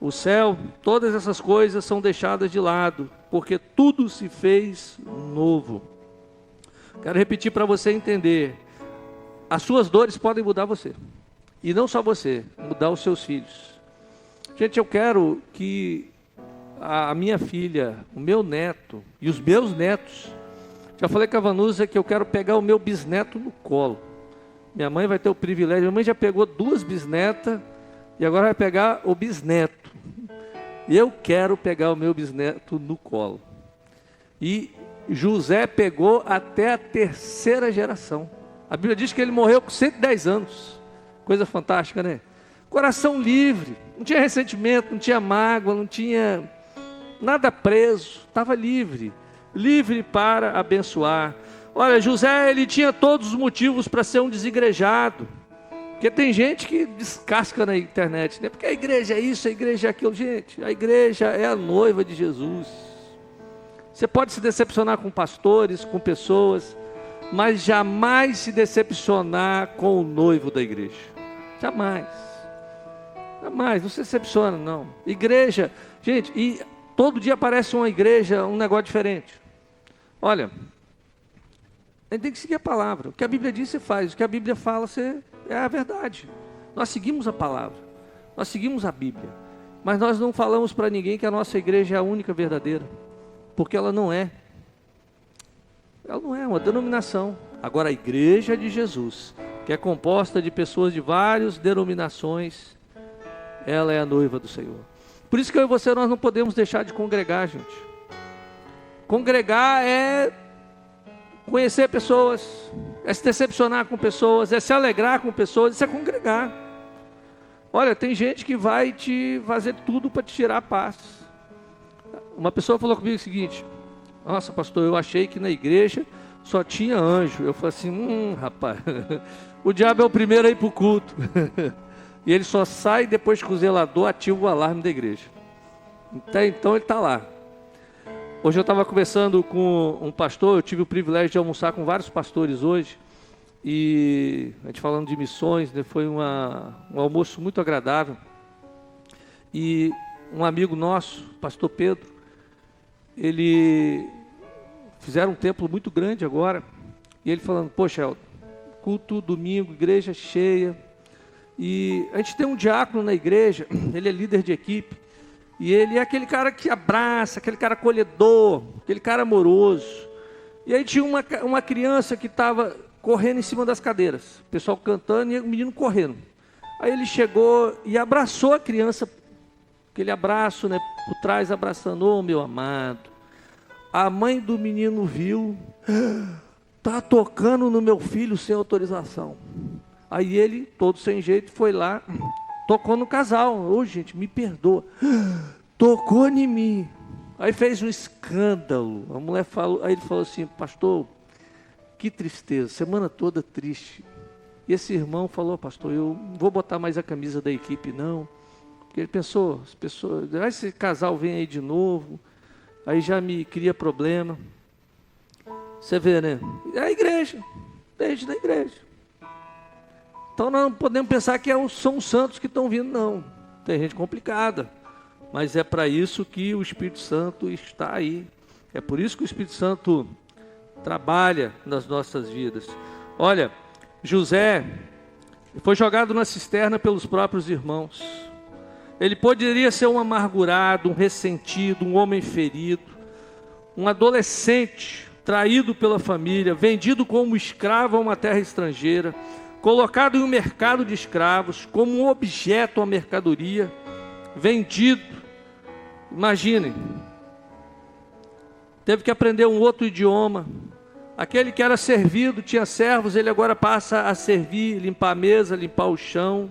O céu, todas essas coisas são deixadas de lado, porque tudo se fez novo. Quero repetir para você entender. As suas dores podem mudar você. E não só você, mudar os seus filhos. Gente, eu quero que a minha filha, o meu neto e os meus netos, já falei com a Vanusa que eu quero pegar o meu bisneto no colo. Minha mãe vai ter o privilégio, minha mãe já pegou 2 bisnetas e agora vai pegar o bisneto. Eu quero pegar o meu bisneto no colo. E José pegou até a 3ª geração. A Bíblia diz que ele morreu com 110 anos. Coisa fantástica, né? Coração livre, não tinha ressentimento, não tinha mágoa, não tinha nada preso, estava livre. Livre para abençoar. Olha, José, ele tinha todos os motivos para ser um desigrejado. Porque tem gente que descasca na internet, né? Porque a igreja é isso, a igreja é aquilo. Gente, a igreja é a noiva de Jesus. Você pode se decepcionar com pastores, com pessoas, mas jamais se decepcionar com o noivo da igreja. Jamais. Jamais, não se decepciona, não. Igreja, gente, e todo dia aparece uma igreja, um negócio diferente. Olha, a gente tem que seguir a palavra. O que a Bíblia diz, você faz. O que a Bíblia fala, é a verdade. Nós seguimos a palavra. Nós seguimos a Bíblia. Mas nós não falamos para ninguém que a nossa igreja é a única verdadeira. Porque ela não é. Ela não é uma denominação. Agora, a igreja de Jesus, que é composta de pessoas de várias denominações, ela é a noiva do Senhor. Por isso que eu e você, nós não podemos deixar de congregar, gente. Congregar é conhecer pessoas, é se decepcionar com pessoas, é se alegrar com pessoas, isso é congregar. Olha, tem gente que vai te fazer tudo para te tirar a paz. Uma pessoa falou comigo o seguinte: nossa, pastor, eu achei que na igreja só tinha anjo. Eu falei assim, rapaz, o diabo é o primeiro a ir para o culto. E ele só sai depois que o zelador ativa o alarme da igreja. Então ele está lá. Hoje eu estava conversando com um pastor, eu tive o privilégio de almoçar com vários pastores hoje, e a gente falando de missões, né, foi um almoço muito agradável. E um amigo nosso, pastor Pedro, ele fizeram um templo muito grande agora, e ele falando, poxa, culto domingo, igreja cheia, e a gente tem um diácono na igreja, ele é líder de equipe, e ele é aquele cara que abraça, aquele cara acolhedor, aquele cara amoroso. E aí tinha uma criança que estava correndo em cima das cadeiras, o pessoal cantando e o menino correndo. Aí ele chegou e abraçou a criança, aquele abraço, né, por trás abraçando, ô meu amado. A mãe do menino viu, tá tocando no meu filho sem autorização. Aí ele, todo sem jeito, foi lá, tocou no casal. Ô gente, me perdoa. Tocou em mim. Aí fez um escândalo. A mulher falou, aí ele falou assim, pastor, que tristeza, semana toda triste. E esse irmão falou, pastor, eu não vou botar mais a camisa da equipe não. Porque ele pensou, as pessoas, esse casal vem aí de novo, aí já me cria problema. Você vê, né? É a igreja, desde a igreja. Então nós não podemos pensar que são os santos que estão vindo, não. Tem gente complicada, mas é para isso que o Espírito Santo está aí. É por isso que o Espírito Santo trabalha nas nossas vidas. Olha, José foi jogado na cisterna pelos próprios irmãos. Ele poderia ser um amargurado, um ressentido, um homem ferido, um adolescente traído pela família, vendido como escravo a uma terra estrangeira, colocado em um mercado de escravos, como um objeto, uma mercadoria, vendido. Imaginem, teve que aprender um outro idioma. Aquele que era servido, tinha servos, ele agora passa a servir, limpar a mesa, limpar o chão.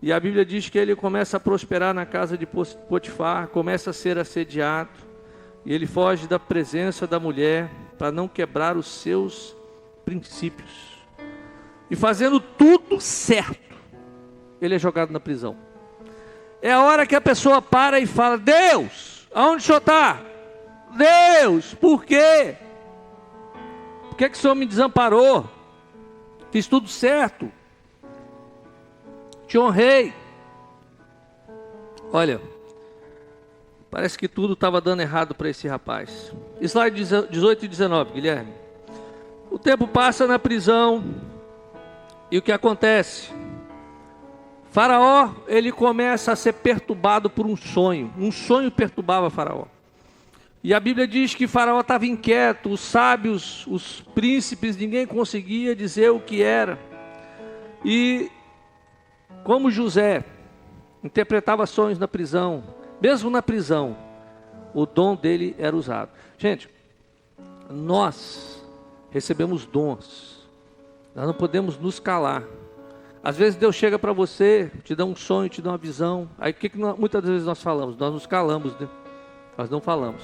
E a Bíblia diz que ele começa a prosperar na casa de Potifar, começa a ser assediado, e ele foge da presença da mulher para não quebrar os seus princípios. E fazendo tudo certo, ele é jogado na prisão. É a hora que a pessoa para e fala: Deus, aonde o Senhor está? Deus, por quê? Por que o Senhor me desamparou? Fiz tudo certo, te honrei. Olha, parece que tudo estava dando errado para esse rapaz. Slide 18 e 19, Guilherme. O tempo passa na prisão, e o que acontece? Faraó, ele começa a ser perturbado por um sonho perturbava Faraó. E a Bíblia diz que Faraó estava inquieto, os sábios, os príncipes, ninguém conseguia dizer o que era. E como José interpretava sonhos na prisão, mesmo na prisão, o dom dele era usado. Gente, nós recebemos dons, nós não podemos nos calar. Às vezes Deus chega para você, te dá um sonho, te dá uma visão. Aí o que muitas vezes nós falamos? Nós nos calamos, né? Nós não falamos.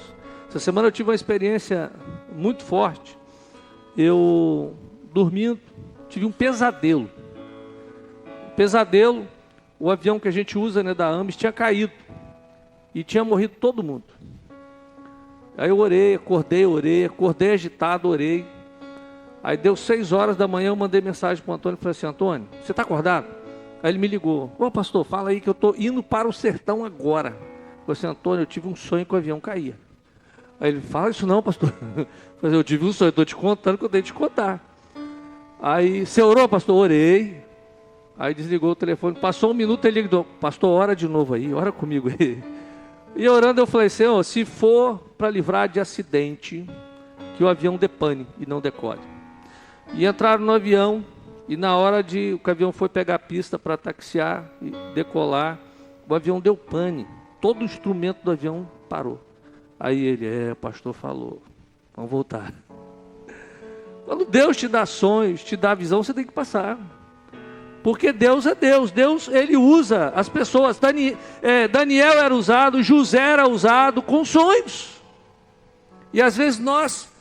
Essa semana eu tive uma experiência muito forte. Eu, dormindo, tive um pesadelo. O avião que a gente usa, né, da Ames, tinha caído. E tinha morrido todo mundo. Aí eu orei, acordei agitado, orei. Aí deu 6 horas da manhã, eu mandei mensagem para o Antônio e falei assim: Antônio, você está acordado? Aí ele me ligou: ô pastor, fala aí que eu estou indo para o sertão agora. Eu falei assim: Antônio, eu tive um sonho que o avião caía. Aí ele: fala isso não, pastor. Eu falei: eu tive um sonho, estou te contando que eu tenho que te contar. Aí: você orou, pastor? Orei. Aí desligou o telefone, passou 1 minuto, ele ligou: pastor, ora de novo aí, ora comigo aí. E orando eu falei: Senhor, se for para livrar de acidente, que o avião depane e não decole. E entraram no avião, e na hora que o avião foi pegar a pista para taxiar e decolar, o avião deu pane, todo o instrumento do avião parou. Aí ele: o pastor falou, vamos voltar. Quando Deus te dá sonhos, te dá visão, você tem que passar. Porque Deus é Deus. Deus, ele usa as pessoas. Daniel era usado, José era usado com sonhos. E às vezes nós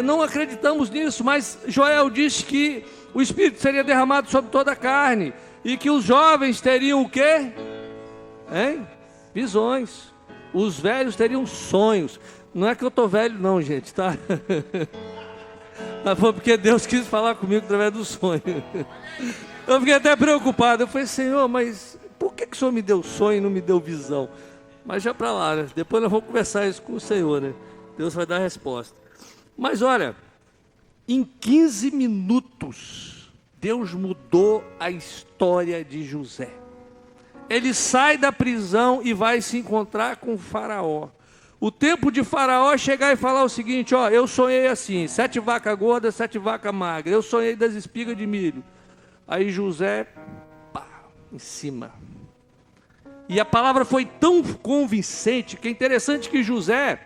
não acreditamos nisso, mas Joel disse que o Espírito seria derramado sobre toda a carne. E que os jovens teriam o quê? Visões. Os velhos teriam sonhos. Não é que eu estou velho não, gente, tá? Mas foi porque Deus quis falar comigo através do sonho. Eu fiquei até preocupado. Eu falei: Senhor, mas por que o Senhor me deu sonho e não me deu visão? Mas já para lá, né? Depois nós vamos conversar isso com o Senhor, né? Deus vai dar a resposta. Mas olha, em 15 minutos, Deus mudou a história de José. Ele sai da prisão e vai se encontrar com o Faraó. O tempo de Faraó chegar e falar o seguinte: ó, eu sonhei assim, 7 vacas gordas, 7 vacas magras. Eu sonhei das espigas de milho. Aí José, em cima. E a palavra foi tão convincente, que é interessante que José,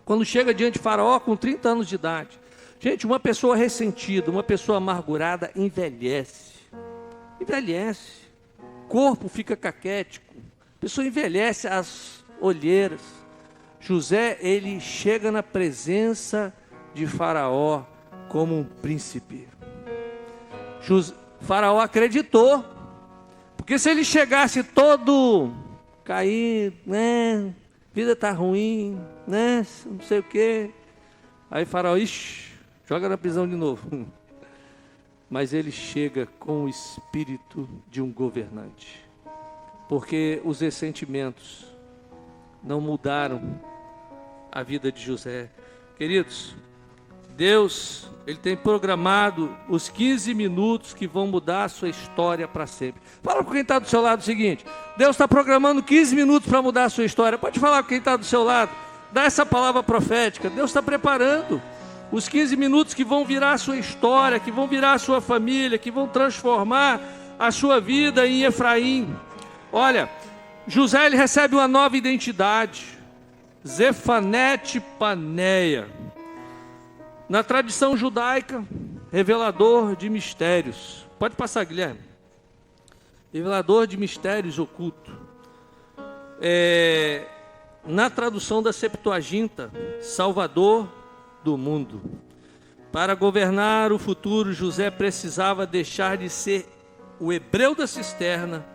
quando chega diante de Faraó com 30 anos de idade. Gente, uma pessoa ressentida, uma pessoa amargurada, envelhece. O corpo fica caquético. A pessoa envelhece as olheiras. José, ele chega na presença de Faraó como um príncipe. Faraó acreditou, porque se ele chegasse todo caído, né, vida está ruim, né, não sei o quê, aí Faraó, joga na prisão de novo. Mas ele chega com o espírito de um governante, porque os ressentimentos não mudaram a vida de José. Queridos, Deus, ele tem programado os 15 minutos que vão mudar a sua história para sempre. Fala com quem está do seu lado o seguinte: Deus está programando 15 minutos para mudar a sua história. Pode falar com quem está do seu lado. Dá essa palavra profética. Deus está preparando os 15 minutos que vão virar a sua história, que vão virar a sua família, que vão transformar a sua vida em Efraim. Olha, José, ele recebe uma nova identidade. Zefanete Paneia. Na tradição judaica, revelador de mistérios. Pode passar, Guilherme. revelador de mistérios oculto. Na tradução da Septuaginta, Salvador do mundo. Para governar o futuro, José precisava deixar de ser o hebreu da cisterna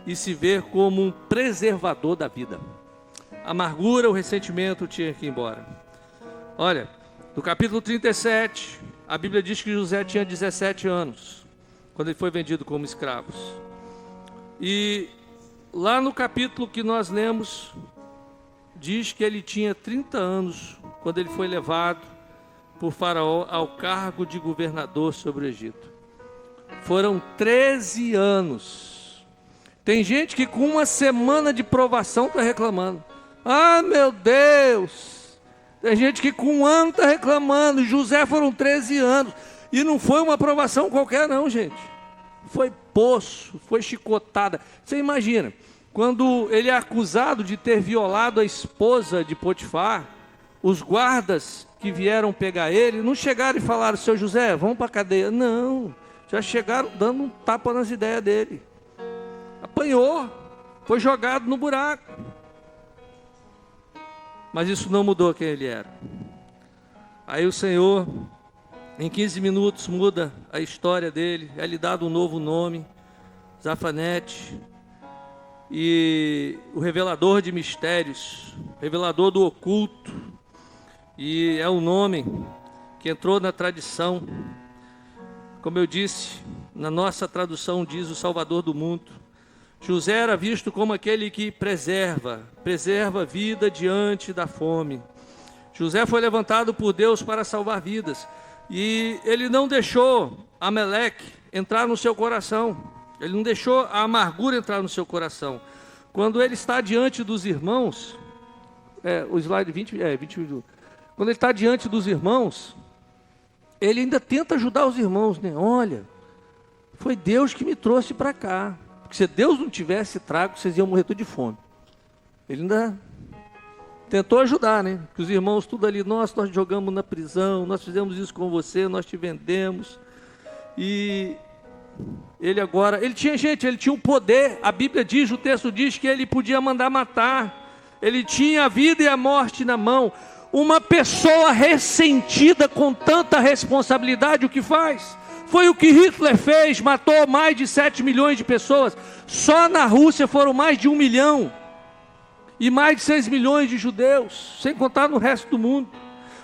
e se ver como um preservador da vida. A amargura, o ressentimento tinha que ir embora. Olha, no capítulo 37, a Bíblia diz que José tinha 17 anos, quando ele foi vendido como escravos. E lá no capítulo que nós lemos, diz que ele tinha 30 anos, quando ele foi levado por Faraó ao cargo de governador sobre o Egito. Foram 13 anos. Tem gente que com uma semana de provação está reclamando. Ah, meu Deus! Tem gente que com um ano está reclamando. José foram 13 anos. E não foi uma provação qualquer não, gente. Foi poço, foi chicotada. Você imagina, quando ele é acusado de ter violado a esposa de Potifar, os guardas que vieram pegar ele, não chegaram e falaram, seu José, vamos para a cadeia. Não, já chegaram dando um tapa nas ideias dele. Apanhou, foi jogado no buraco. Mas isso não mudou quem ele era. Aí o Senhor, em 15 minutos, muda a história dele, é-lhe dado um novo nome, Zafanete, e o revelador de mistérios, revelador do oculto, e é um nome que entrou na tradição. Como eu disse, na nossa tradução diz o Salvador do mundo. José era visto como aquele que preserva a vida diante da fome. José foi levantado por Deus para salvar vidas, e ele não deixou Amaleque entrar no seu coração, ele não deixou a amargura entrar no seu coração. Quando ele está diante dos irmãos, o slide 20, 21, quando ele está diante dos irmãos, ele ainda tenta ajudar os irmãos, né? Olha, foi Deus que me trouxe para cá, porque se Deus não tivesse trago, vocês iam morrer tudo de fome. Ele ainda tentou ajudar, né? Que os irmãos tudo ali, nós jogamos na prisão, nós fizemos isso com você, nós te vendemos. E ele agora, ele tinha um poder. A Bíblia diz, o texto diz que ele podia mandar matar. Ele tinha a vida e a morte na mão. Uma pessoa ressentida com tanta responsabilidade, o que faz? Foi o que Hitler fez, matou mais de 7 milhões de pessoas. Só na Rússia foram mais de 1 milhão. E mais de 6 milhões de judeus, sem contar no resto do mundo.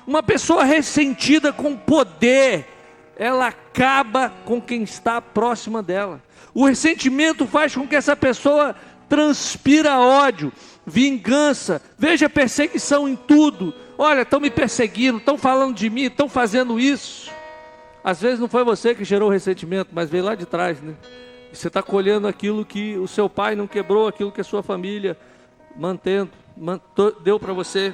Uma pessoa ressentida com poder, ela acaba com quem está próxima dela. O ressentimento faz com que essa pessoa transpira ódio, vingança, veja perseguição em tudo. Olha, estão me perseguindo, estão falando de mim, estão fazendo isso. Às vezes não foi você que gerou o ressentimento, mas veio lá de trás, né? Você está colhendo aquilo que o seu pai não quebrou, aquilo que a sua família deu para você.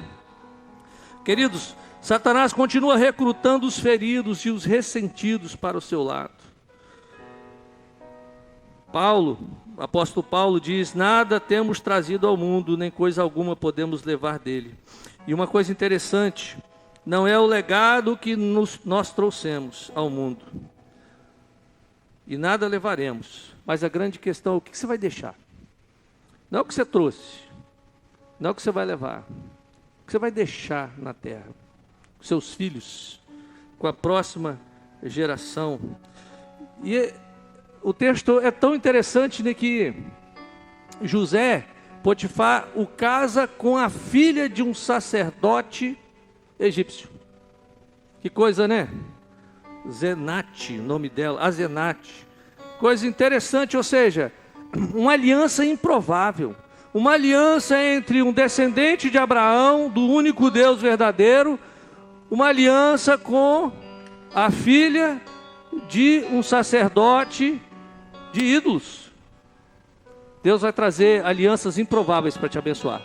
Queridos, Satanás continua recrutando os feridos e os ressentidos para o seu lado. O apóstolo Paulo diz, nada temos trazido ao mundo, nem coisa alguma podemos levar dele. E uma coisa interessante, não é o legado que nós trouxemos ao mundo, e nada levaremos, mas a grande questão é o que você vai deixar. Não é o que você trouxe, não é o que você vai levar, o que você vai deixar na terra, com seus filhos, com a próxima geração. E o texto é tão interessante, né, que Potifar o casa com a filha de um sacerdote egípcio. Que coisa, né? Zenate, o nome dela, Azenate. Coisa interessante, ou seja, uma aliança improvável. Uma aliança entre um descendente de Abraão, do único Deus verdadeiro, uma aliança com a filha de um sacerdote de ídolos. Deus vai trazer alianças improváveis para te abençoar.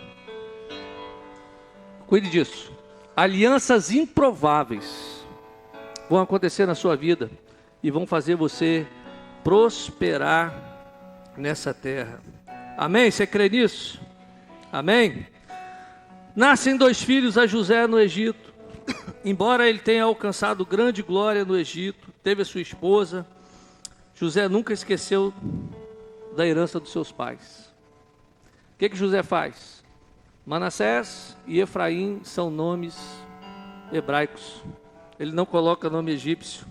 Cuide disso. Alianças improváveis vão acontecer na sua vida e vão fazer você prosperar nessa terra. Amém? Você crê nisso? Amém? Nascem 2 filhos a José no Egito. Embora ele tenha alcançado grande glória no Egito, teve a sua esposa, José nunca esqueceu da herança dos seus pais. O que José faz? Manassés e Efraim são nomes hebraicos. Ele não coloca nome egípcio,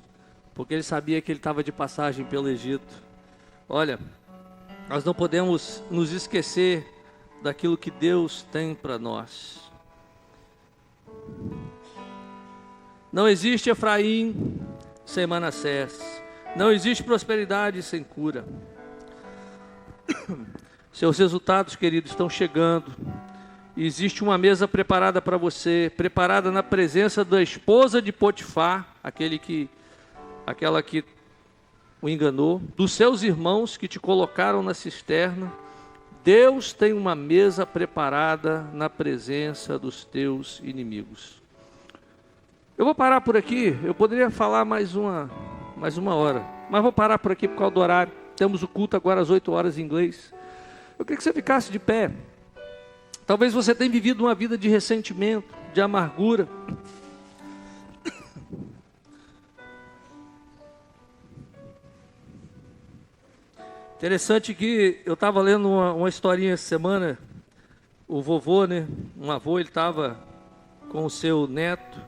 porque ele sabia que ele estava de passagem pelo Egito. Olha, nós não podemos nos esquecer daquilo que Deus tem para nós. Não existe Efraim sem Manassés. Não existe prosperidade sem cura. Seus resultados, queridos, estão chegando. E existe uma mesa preparada para você, preparada na presença da esposa de Potifar, aquela que o enganou, dos seus irmãos que te colocaram na cisterna. Deus tem uma mesa preparada na presença dos teus inimigos. Eu vou parar por aqui. Eu poderia falar mais uma hora, mas vou parar por aqui por causa do horário. Temos o culto agora às 8 horas em inglês. Eu queria que você ficasse de pé. Talvez você tenha vivido uma vida de ressentimento, de amargura. Interessante que eu estava lendo uma historinha essa semana. O vovô, um avô, ele estava com o seu neto.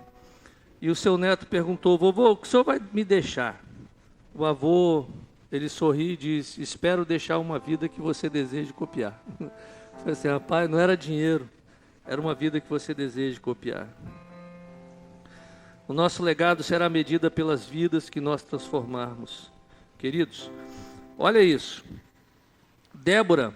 E o seu neto perguntou: vovô, o que o senhor vai me deixar? O avô, ele sorri e diz: espero deixar uma vida que você deseje copiar. Eu falei assim: rapaz, não era dinheiro, era uma vida que você deseja copiar. O nosso legado será medida pelas vidas que nós transformarmos. Queridos, olha isso. Débora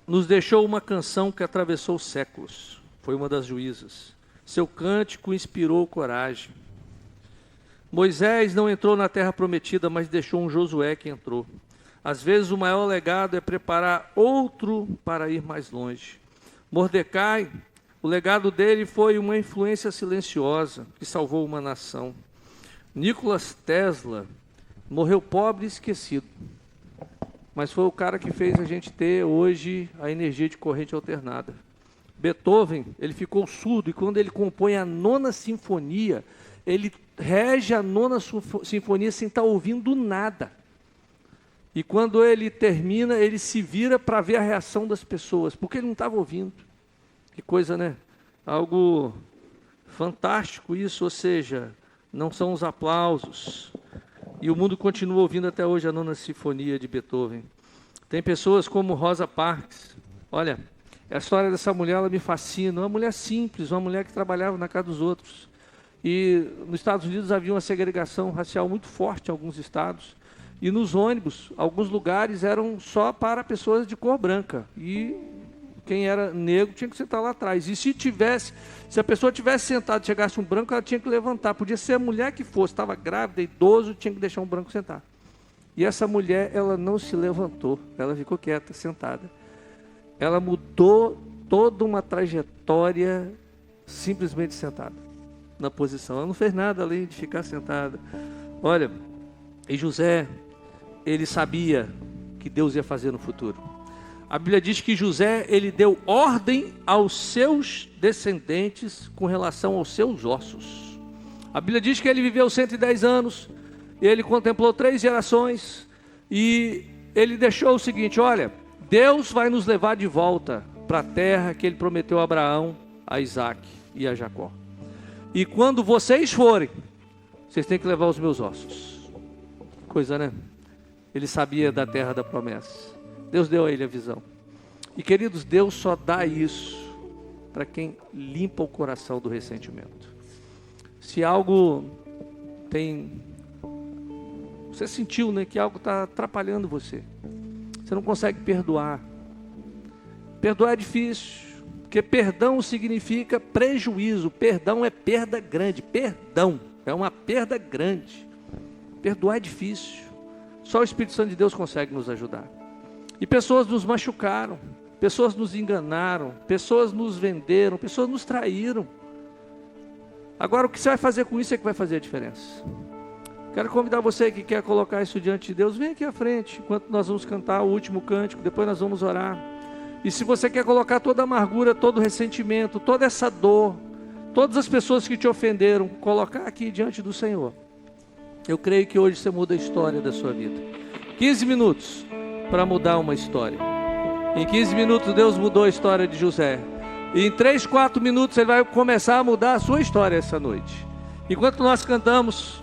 nos deixou uma canção que atravessou séculos. Foi uma das juízas. Seu cântico inspirou coragem. Moisés não entrou na terra prometida, mas deixou um Josué que entrou. Às vezes o maior legado é preparar outro para ir mais longe. Mordecai, o legado dele foi uma influência silenciosa que salvou uma nação. Nikola Tesla morreu pobre e esquecido, mas foi o cara que fez a gente ter hoje a energia de corrente alternada. Beethoven, ele ficou surdo, e quando ele compõe a 9ª sinfonia, ele rege a 9ª sinfonia sem estar ouvindo nada. E quando ele termina, ele se vira para ver a reação das pessoas, porque ele não estava ouvindo. Que coisa, né? Algo fantástico isso, ou seja, não são os aplausos. E o mundo continua ouvindo até hoje a 9ª sinfonia de Beethoven. Tem pessoas como Rosa Parks. Olha, a história dessa mulher, ela me fascina. Uma mulher simples, uma mulher que trabalhava na casa dos outros. E nos Estados Unidos havia uma segregação racial muito forte em alguns estados. E nos ônibus, alguns lugares eram só para pessoas de cor branca. E quem era negro tinha que sentar lá atrás. E se a pessoa tivesse sentado e chegasse um branco, ela tinha que levantar. Podia ser a mulher que fosse, estava grávida, idoso, tinha que deixar um branco sentar. E essa mulher, ela não se levantou, ela ficou quieta, sentada. Ela mudou toda uma trajetória simplesmente sentada na posição. Ela não fez nada além de ficar sentada. Olha, e José, ele sabia que Deus ia fazer no futuro. A Bíblia diz que José, ele deu ordem aos seus descendentes com relação aos seus ossos. A Bíblia diz que ele viveu 110 anos, ele contemplou 3 gerações, e ele deixou o seguinte: olha, Deus vai nos levar de volta para a terra que ele prometeu a Abraão, a Isaac e a Jacó. E quando vocês forem, vocês têm que levar os meus ossos. Coisa, né? Ele sabia da terra da promessa. Deus deu a ele a visão. E queridos, Deus só dá isso para quem limpa o coração do ressentimento. Se algo você sentiu, que algo está atrapalhando você. Você não consegue perdoar. Perdoar é difícil, porque perdão significa prejuízo. Perdão é perda grande. Perdão é uma perda grande. Perdoar é difícil. Só o Espírito Santo de Deus consegue nos ajudar. E pessoas nos machucaram, pessoas nos enganaram, pessoas nos venderam, pessoas nos traíram. Agora o que você vai fazer com isso é que vai fazer a diferença. Quero convidar você que quer colocar isso diante de Deus, vem aqui à frente, enquanto nós vamos cantar o último cântico, depois nós vamos orar. E se você quer colocar toda a amargura, todo o ressentimento, toda essa dor, todas as pessoas que te ofenderam, colocar aqui diante do Senhor, eu creio que hoje você muda a história da sua vida. 15 minutos. para mudar uma história. Em 15 minutos Deus mudou a história de José. E em 3, 4 minutos Ele vai começar a mudar a sua história essa noite. Enquanto nós cantamos,